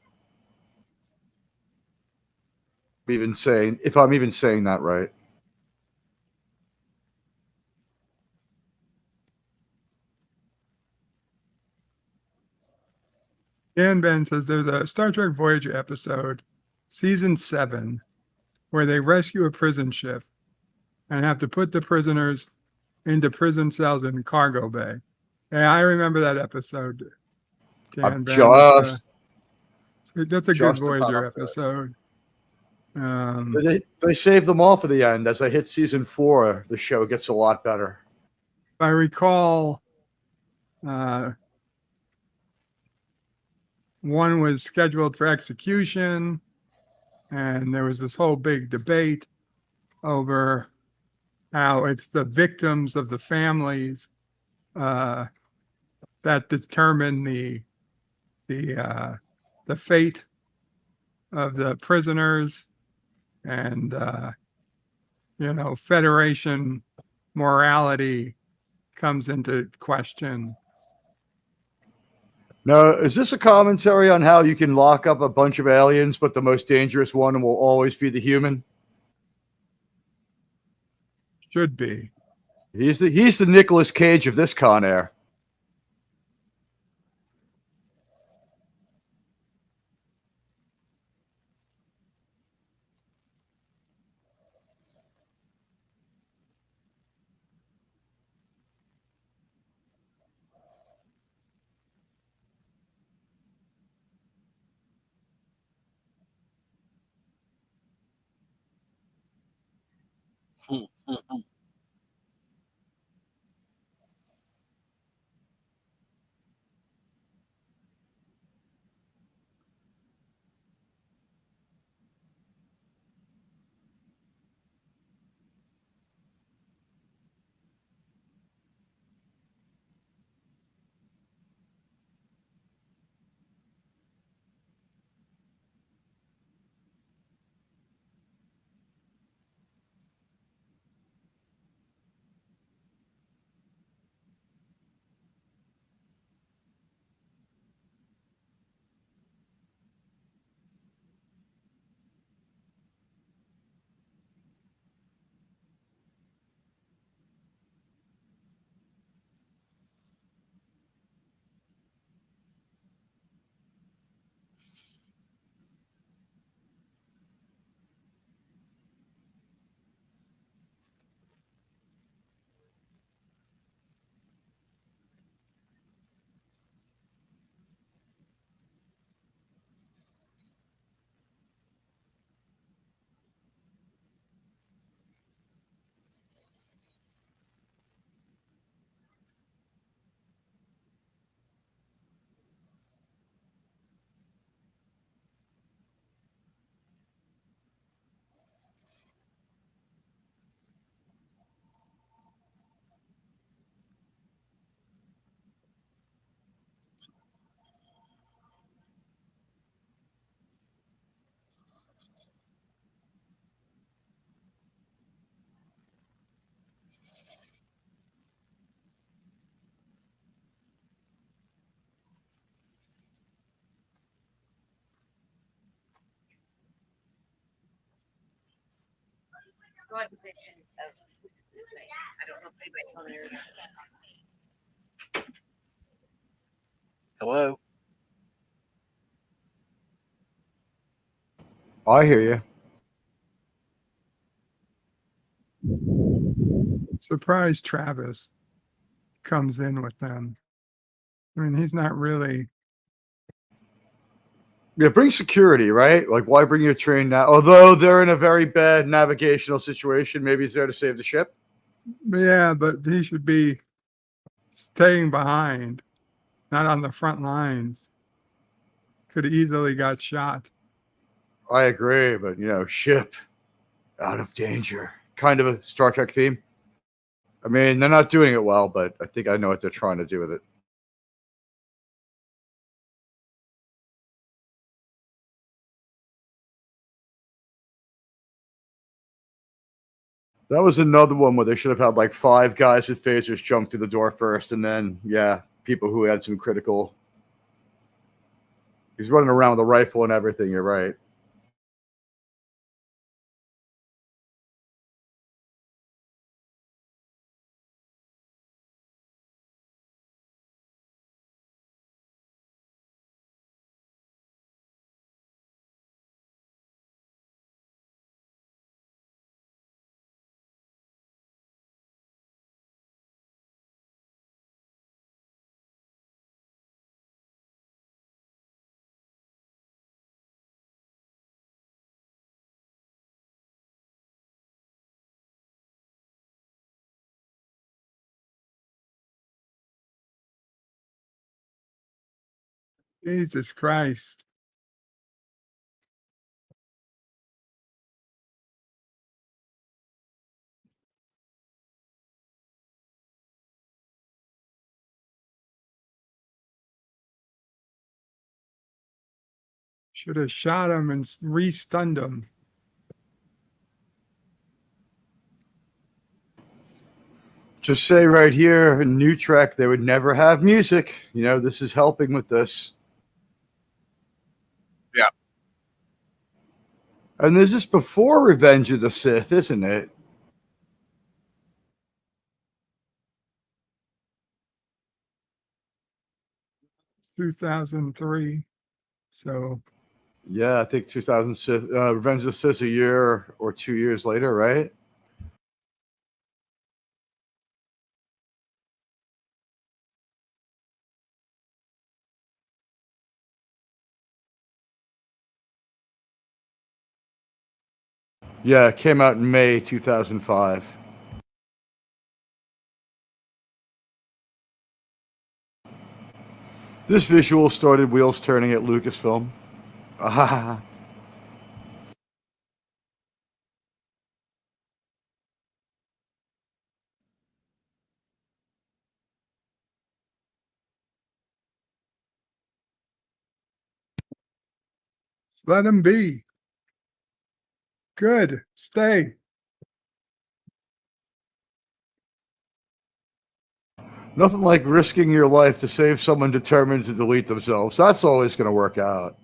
Speaker 12: If I'm even saying that right.
Speaker 4: Dan Ben says there's a Star Trek Voyager episode, season 7, where they rescue a prison ship and have to put the prisoners into prison cells in cargo bay. Yeah, I remember that episode. Dan Ben. That's a good Voyager episode.
Speaker 12: They save them all for the end. As I hit season 4, the show gets a lot better.
Speaker 4: If I recall, one was scheduled for execution, and there was this whole big debate over how it's the victims of the families that determine the fate of the prisoners, and Federation morality comes into question.
Speaker 12: Now, is this a commentary on how you can lock up a bunch of aliens, but the most dangerous one will always be the human?
Speaker 4: Should be.
Speaker 12: He's the Nicolas Cage of this Con Air.
Speaker 13: Hello?
Speaker 12: I hear you.
Speaker 4: Surprise Travis comes in with them. I mean, he's not really.
Speaker 12: Yeah, bring security, right? Like, why bring your train now? Although they're in a very bad navigational situation, maybe he's there to save the ship.
Speaker 4: Yeah, but he should be staying behind, not on the front lines. Could have easily got shot.
Speaker 12: I agree, but ship out of danger. Kind of a Star Trek theme. I mean, they're not doing it well, but I think I know what they're trying to do with it. That was another one where they should have had like 5 guys with phasers jump through the door first, and then people who had some critical. He's running around with a rifle and everything. You're right.
Speaker 4: Jesus Christ. Should have shot him and re-stunned him.
Speaker 12: Just say right here in New Trek, they would never have music. This is helping with this.
Speaker 13: Yeah.
Speaker 12: And this is before Revenge of the Sith, isn't it?
Speaker 4: It's 2003. So.
Speaker 12: Yeah, I think 2006. Revenge of the Sith a year or 2 years later, right? Yeah, it came out in May 2005. This visual started wheels turning at Lucasfilm. Ah,
Speaker 4: Let him be. Good. Stay.
Speaker 12: nothing like risking your life to save someone determined to delete themselves. That's always going to work out.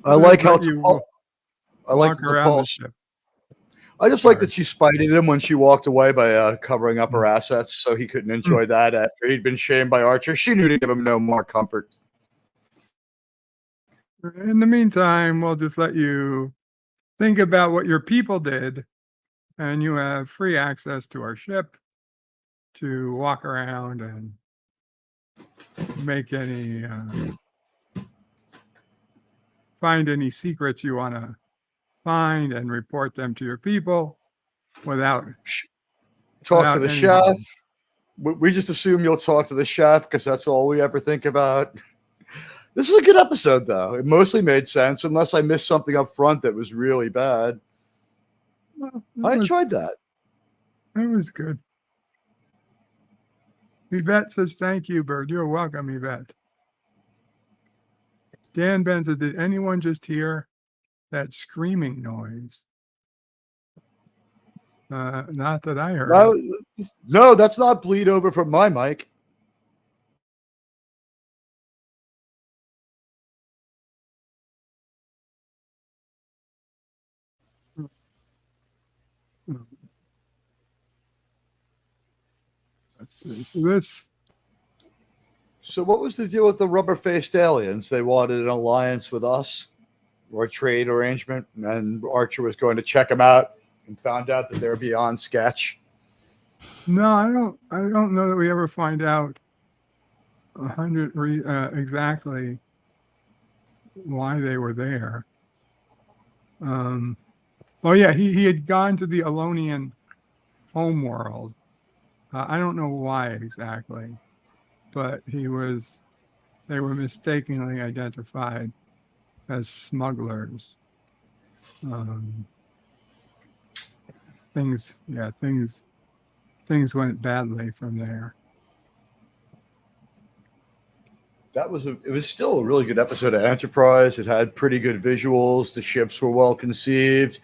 Speaker 12: I like how I like the call. I just like that she spited him when she walked away by covering up her assets, so he couldn't enjoy that after he'd been shamed by Archer. She knew to give him no more comfort.
Speaker 4: In the meantime, we'll just let you think about what your people did, and you have free access to our ship to walk around and make any find any secrets you want to find and report them to your people without
Speaker 12: talk to the chef. We just assume you'll talk to the chef because that's all we ever think about. This is a good episode, though. It mostly made sense, unless I missed something up front that was really bad.
Speaker 4: Well,
Speaker 12: I enjoyed that.
Speaker 4: It was good. Yvette says, thank you, Bird. You're welcome, Yvette. Dan Ben says, did anyone just hear that screaming noise? Not that I heard.
Speaker 12: No, that's not bleed over from my mic.
Speaker 4: Let's see.
Speaker 12: So what was the deal with the rubber-faced aliens? They wanted an alliance with us, or a trade arrangement, and Archer was going to check them out and found out that they're beyond sketch.
Speaker 4: No, I don't know that we ever find out 100 exactly why they were there. Oh yeah, he had gone to the Enolian homeworld. I don't know why exactly, but they were mistakenly identified as smugglers. Things went badly from there.
Speaker 12: It was still a really good episode of Enterprise. It had pretty good visuals. The ships were well conceived.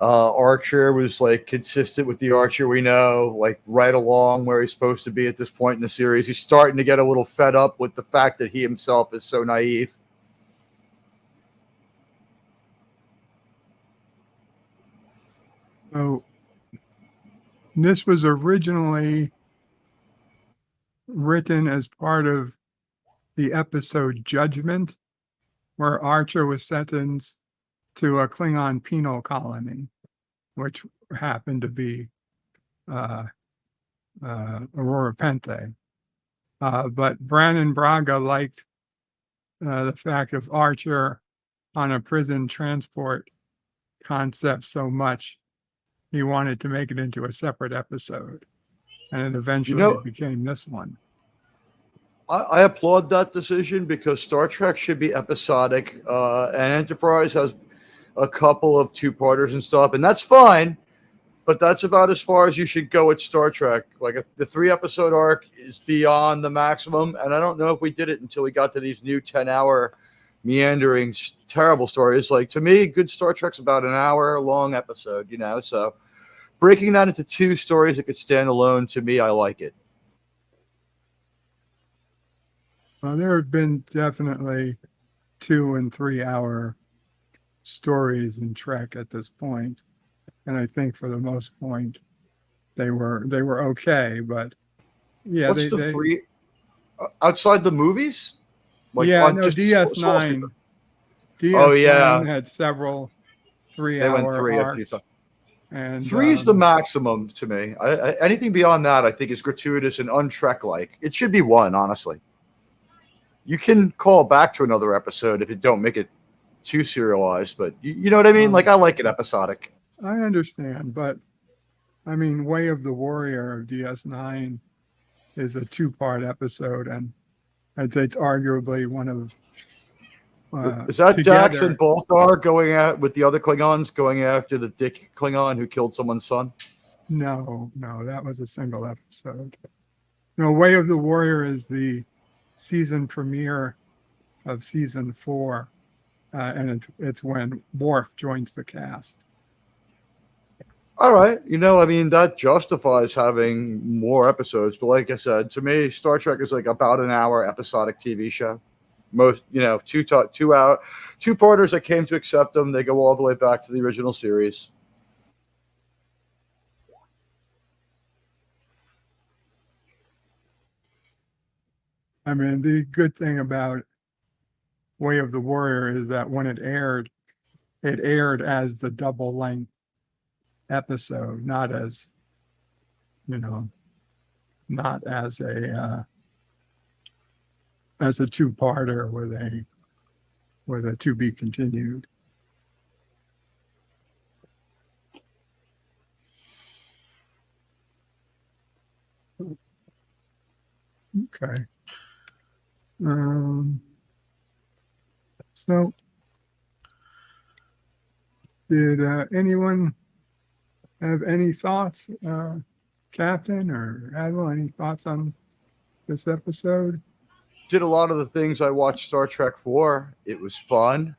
Speaker 12: Archer was like consistent with the Archer we know, like right along where he's supposed to be at this point in the series. He's starting to get a little fed up with the fact that he himself is so naive.
Speaker 4: So this was originally written as part of the episode Judgment, where Archer was sentenced to a Klingon penal colony. which happened to be Aurora Pente. But Brannon Braga liked the fact of Archer on a prison transport concept so much, he wanted to make it into a separate episode. And it eventually became this one.
Speaker 12: I applaud that decision because Star Trek should be episodic, and Enterprise has a couple of two-parters and stuff, and that's fine, but that's about as far as you should go at Star Trek. Like the 3-episode arc is beyond the maximum, and I don't know if we did it until we got to these new 10-hour meandering, terrible stories. Like, to me, good Star Trek's about an hour-long episode, so breaking that into 2 stories that could stand alone, to me, I like it.
Speaker 4: Well, there have been definitely 2 and 3 hour stories in Trek at this point, and I think for the most part they were okay. But yeah,
Speaker 12: what's the 3 outside the movies?
Speaker 4: Like, yeah, no, DS9. DS9 had several 3 hour.
Speaker 12: They went 3
Speaker 4: arcs,
Speaker 12: a few times.
Speaker 4: And
Speaker 12: 3 is the maximum to me. Anything beyond that, I think, is gratuitous and un-Trek-like. It should be 1, honestly. You can call back to another episode if you don't make it too serialized, but you know what I mean? Like, I like it episodic.
Speaker 4: I understand, but I mean, Way of the Warrior of DS9 is a 2-part episode, and I'd say it's arguably one of
Speaker 12: is that Dax and Baltar going at with the other Klingons going after the Dick Klingon who killed someone's son?
Speaker 4: No, that was a single episode. No, Way of the Warrior is the season premiere of season 4, and it's when Worf joins the cast.
Speaker 12: All right, I mean, that justifies having more episodes, but like I said, to me, Star Trek is like about an hour episodic TV show. Most, 2-hour two-parters, I came to accept them. They go all the way back to the original series.
Speaker 4: I mean, the good thing about Way of the Warrior is that when it aired as the double length episode, not as, not as a 2-parter with a to be continued. Okay. So did anyone have any thoughts, Captain or Admiral, any thoughts on this episode?
Speaker 12: Did a lot of the things I watched Star Trek for. It was fun.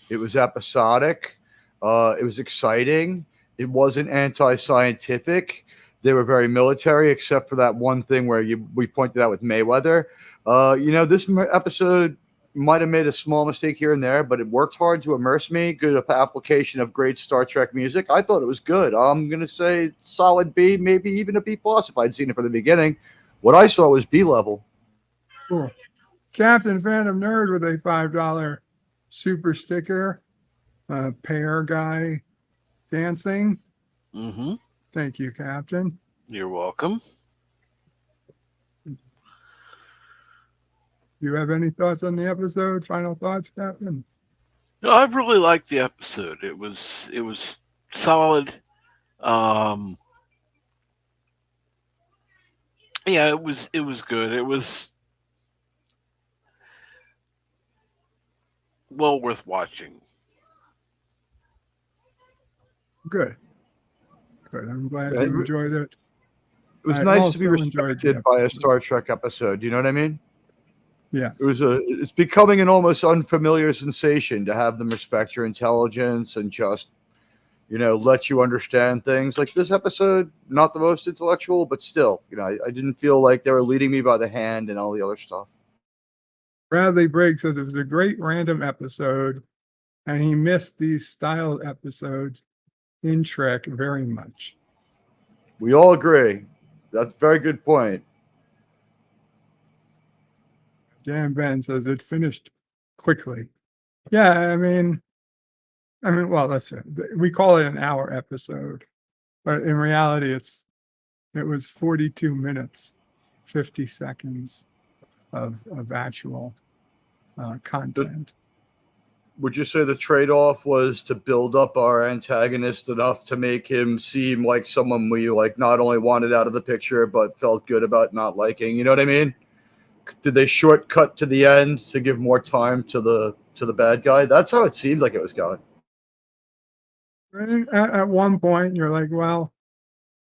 Speaker 12: It was episodic. It was exciting. It wasn't anti-scientific. They were very military, except for that one thing where we pointed out with Mayweather. This episode might have made a small mistake here and there, but it worked hard to immerse me. Good application of great Star Trek music. I thought it was good. I'm going to say solid B, maybe even a B+ if I'd seen it from the beginning. What I saw was B level.
Speaker 4: Cool. Captain Phantom Nerd with a $5 super sticker. Pear guy dancing.
Speaker 13: Mm-hmm.
Speaker 4: Thank you, Captain.
Speaker 13: You're welcome.
Speaker 4: Do you have any thoughts on the episode? Final thoughts, Captain?
Speaker 13: No, I really liked the episode. It was solid. Yeah, it was good. It was well worth watching.
Speaker 4: Good. I'm glad you enjoyed it.
Speaker 12: It was nice to be respected by a Star Trek episode. You know what I mean?
Speaker 4: Yeah.
Speaker 12: It's becoming an almost unfamiliar sensation to have them respect your intelligence and just, let you understand things. Like this episode, not the most intellectual, but still, I didn't feel like they were leading me by the hand and all the other stuff.
Speaker 4: Bradley Briggs says it was a great random episode, and he missed these styled episodes in Trek very much.
Speaker 12: We all agree. That's a very good point.
Speaker 4: Dan Ben says it finished quickly. Yeah, I mean, I mean, well, we call it an hour episode, but in reality, it was 42 minutes, 50 seconds of actual content.
Speaker 12: Would you say the trade-off was to build up our antagonist enough to make him seem like someone we like not only wanted out of the picture but felt good about not liking? You know what I mean? Did they shortcut to the end to give more time to the bad guy? That's how it seemed like it was going.
Speaker 4: At one point, you're like, well,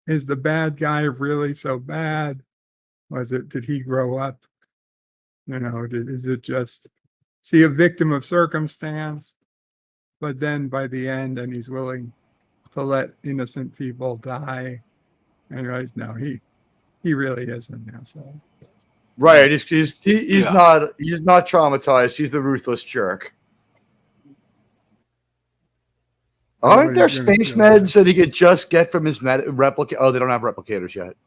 Speaker 4: is the bad guy really so bad? Did he grow up? Is it just a victim of circumstance? But then by the end, and he's willing to let innocent people die. And you realize, no, he really is an asshole.
Speaker 12: Right. He's not traumatized. He's the ruthless jerk. Aren't there space meds that he could just get from his replicator? Oh, they don't have replicators yet.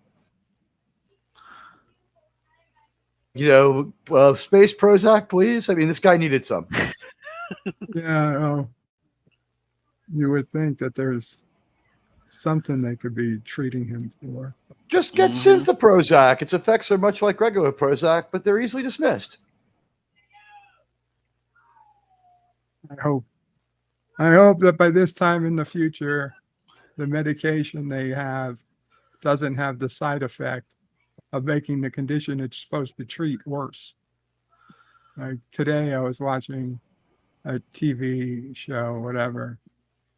Speaker 12: Space Prozac, please. I mean, this guy needed some.
Speaker 4: Yeah. You would think that there's something they could be treating him for.
Speaker 12: Just get Syntha Prozac. Its effects are much like regular Prozac, but they're easily dismissed.
Speaker 4: I hope that by this time in the future, the medication they have doesn't have the side effect of making the condition it's supposed to treat worse. Like today, I was watching a TV show, whatever,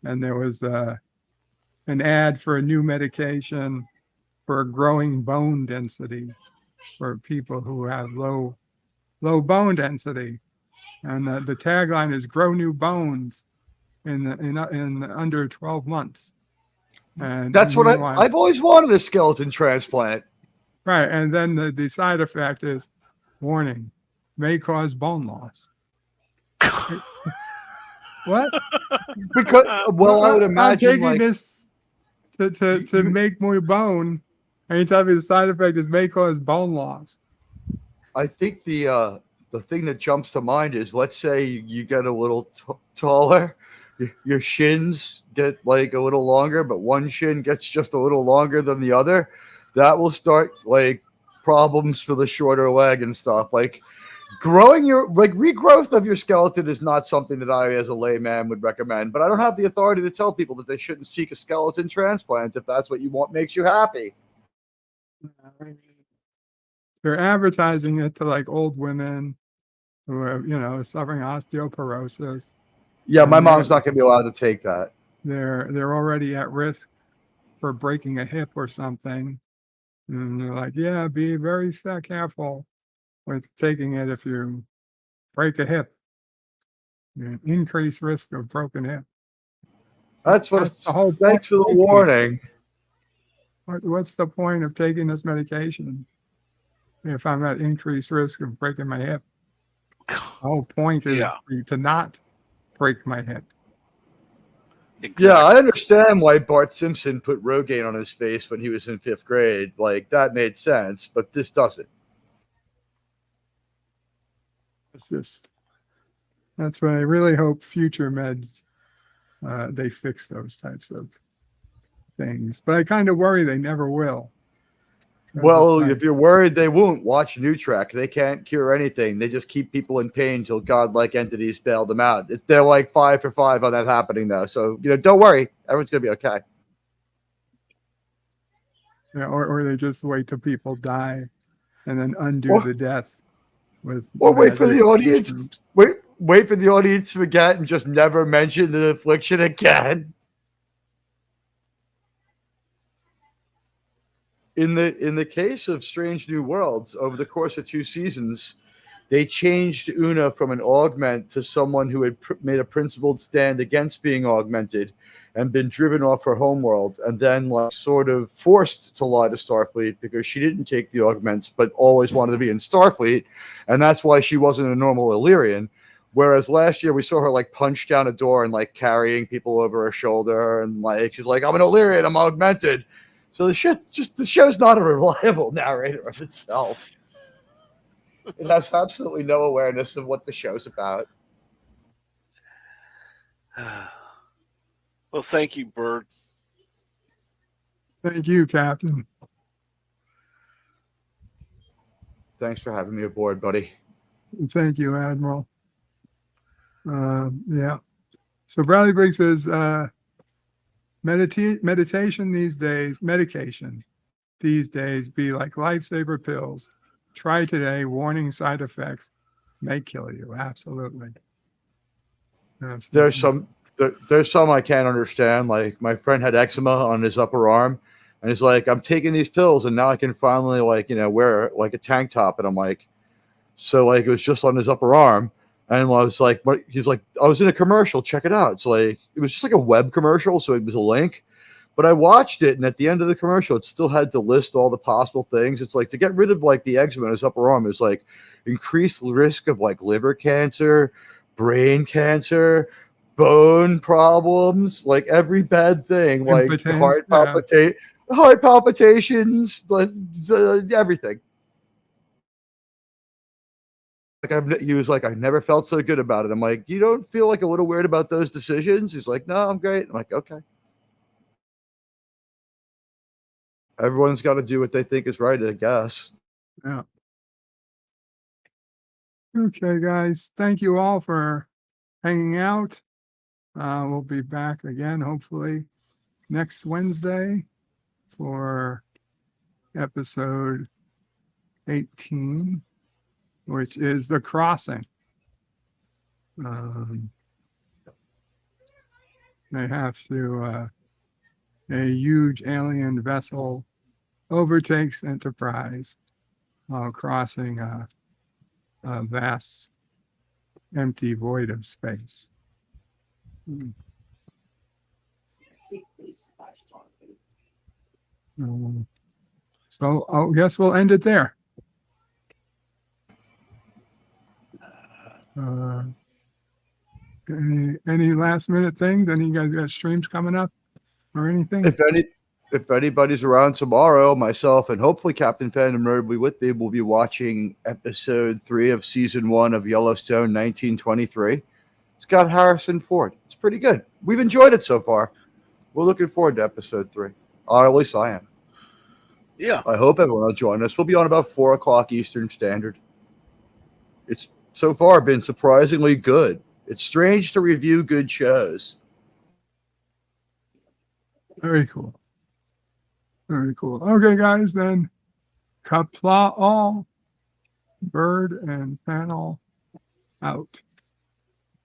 Speaker 4: and there was an ad for a new medication for growing bone density for people who have low bone density, and the tagline is "Grow new bones in under 12 months." And
Speaker 12: that's what I've always wanted, a skeleton transplant.
Speaker 4: Right, and then the side effect is, warning, may cause bone loss. What?
Speaker 12: Because I would imagine
Speaker 4: I'm taking this to make more bone, and you tell me the side effect is may cause bone loss.
Speaker 12: I think the thing that jumps to mind is, let's say you get a little taller, your shins get like a little longer, but one shin gets just a little longer than the other. That will start like problems for the shorter leg and stuff. Like regrowth of your skeleton is not something that I, as a layman, would recommend. But I don't have the authority to tell people that they shouldn't seek a skeleton transplant if that's what you want, makes you happy.
Speaker 4: They're advertising it to like old women who are, suffering osteoporosis.
Speaker 12: Yeah, my mom's not going to be allowed to take that.
Speaker 4: They're already at risk for breaking a hip or something. And they're like, yeah, be very careful with taking it if you break a hip. Increased risk of broken hip.
Speaker 12: That's the whole. Thanks for the warning.
Speaker 4: What's the point of taking this medication if I'm at increased risk of breaking my hip? The whole point is to not break my hip.
Speaker 12: Exactly. Yeah, I understand why Bart Simpson put Rogaine on his face when he was in 5th grade. Like, that made sense, but this doesn't.
Speaker 4: That's why I really hope future meds, they fix those types of things. But I kind of worry they never will.
Speaker 12: Well, if you're worried they won't, watch New Trek. They can't cure anything. They just keep people in pain until godlike entities bail them out. They're like 5 for 5 on that happening, though. So, don't worry. Everyone's going to be okay.
Speaker 4: Yeah, or they just wait till people die and then undo the death.
Speaker 12: Or wait for the audience. Wait for the audience to forget and just never mention the affliction again. In the case of Strange New Worlds, over the course of 2 seasons, they changed Una from an augment to someone who had made a principled stand against being augmented and been driven off her homeworld, and then sort of forced to lie to Starfleet because she didn't take the augments but always wanted to be in Starfleet, and that's why she wasn't a normal Illyrian. Whereas last year we saw her punch down a door and carrying people over her shoulder, and she's like, I'm an Illyrian, I'm augmented. So the show's not a reliable narrator of itself. It has absolutely no awareness of what the show's about.
Speaker 13: Well, thank you, Bird.
Speaker 4: Thank you, Captain.
Speaker 12: Thanks for having me aboard, buddy.
Speaker 4: Thank you, Admiral. Yeah. So Bradley Briggs says, medication these days, medication these days be like lifesaver pills. Try today, warning side effects may kill you. Absolutely.
Speaker 12: There's some I can't understand. Like my friend had eczema on his upper arm, and he's like, I'm taking these pills, and now I can finally wear like a tank top. And I'm like, so like it was just on his upper arm. And I was like, he's like, I was in a commercial. Check it out. It's like, it was just like a web commercial. So it was a link, but I watched it. And at the end of the commercial, it still had to list all the possible things. It's like to get rid of like the eczema in his upper arm is like increased risk of like liver cancer, brain cancer, bone problems, like every bad thing, like heart palpitations, like everything. Like he was like, I never felt so good about it. I'm like, you don't feel like a little weird about those decisions? He's like, no, I'm great. I'm like, okay. Everyone's got to do what they think is right, I guess.
Speaker 4: Yeah. Okay, guys. Thank you all for hanging out. We'll be back again, hopefully, next Wednesday for episode 18. Which is The Crossing. They have to, a huge alien vessel overtakes Enterprise while crossing a vast, empty void of space. So I guess we'll end it there. Any last minute things? Any guys got streams coming up or anything?
Speaker 12: If anybody's around tomorrow, myself and hopefully Captain Phantom Nerd will be with me. We'll be watching episode 3 of season 1 of Yellowstone 1923. It's got Harrison Ford. It's pretty good. We've enjoyed it so far. We're looking forward to episode 3. Or at least I am.
Speaker 13: Yeah.
Speaker 12: I hope everyone will join us. We'll be on about 4 o'clock Eastern Standard. It's so far been surprisingly good. It's strange to review good shows.
Speaker 4: Very cool. Very cool. Okay, guys, then Qapla All, Bird and Penal out.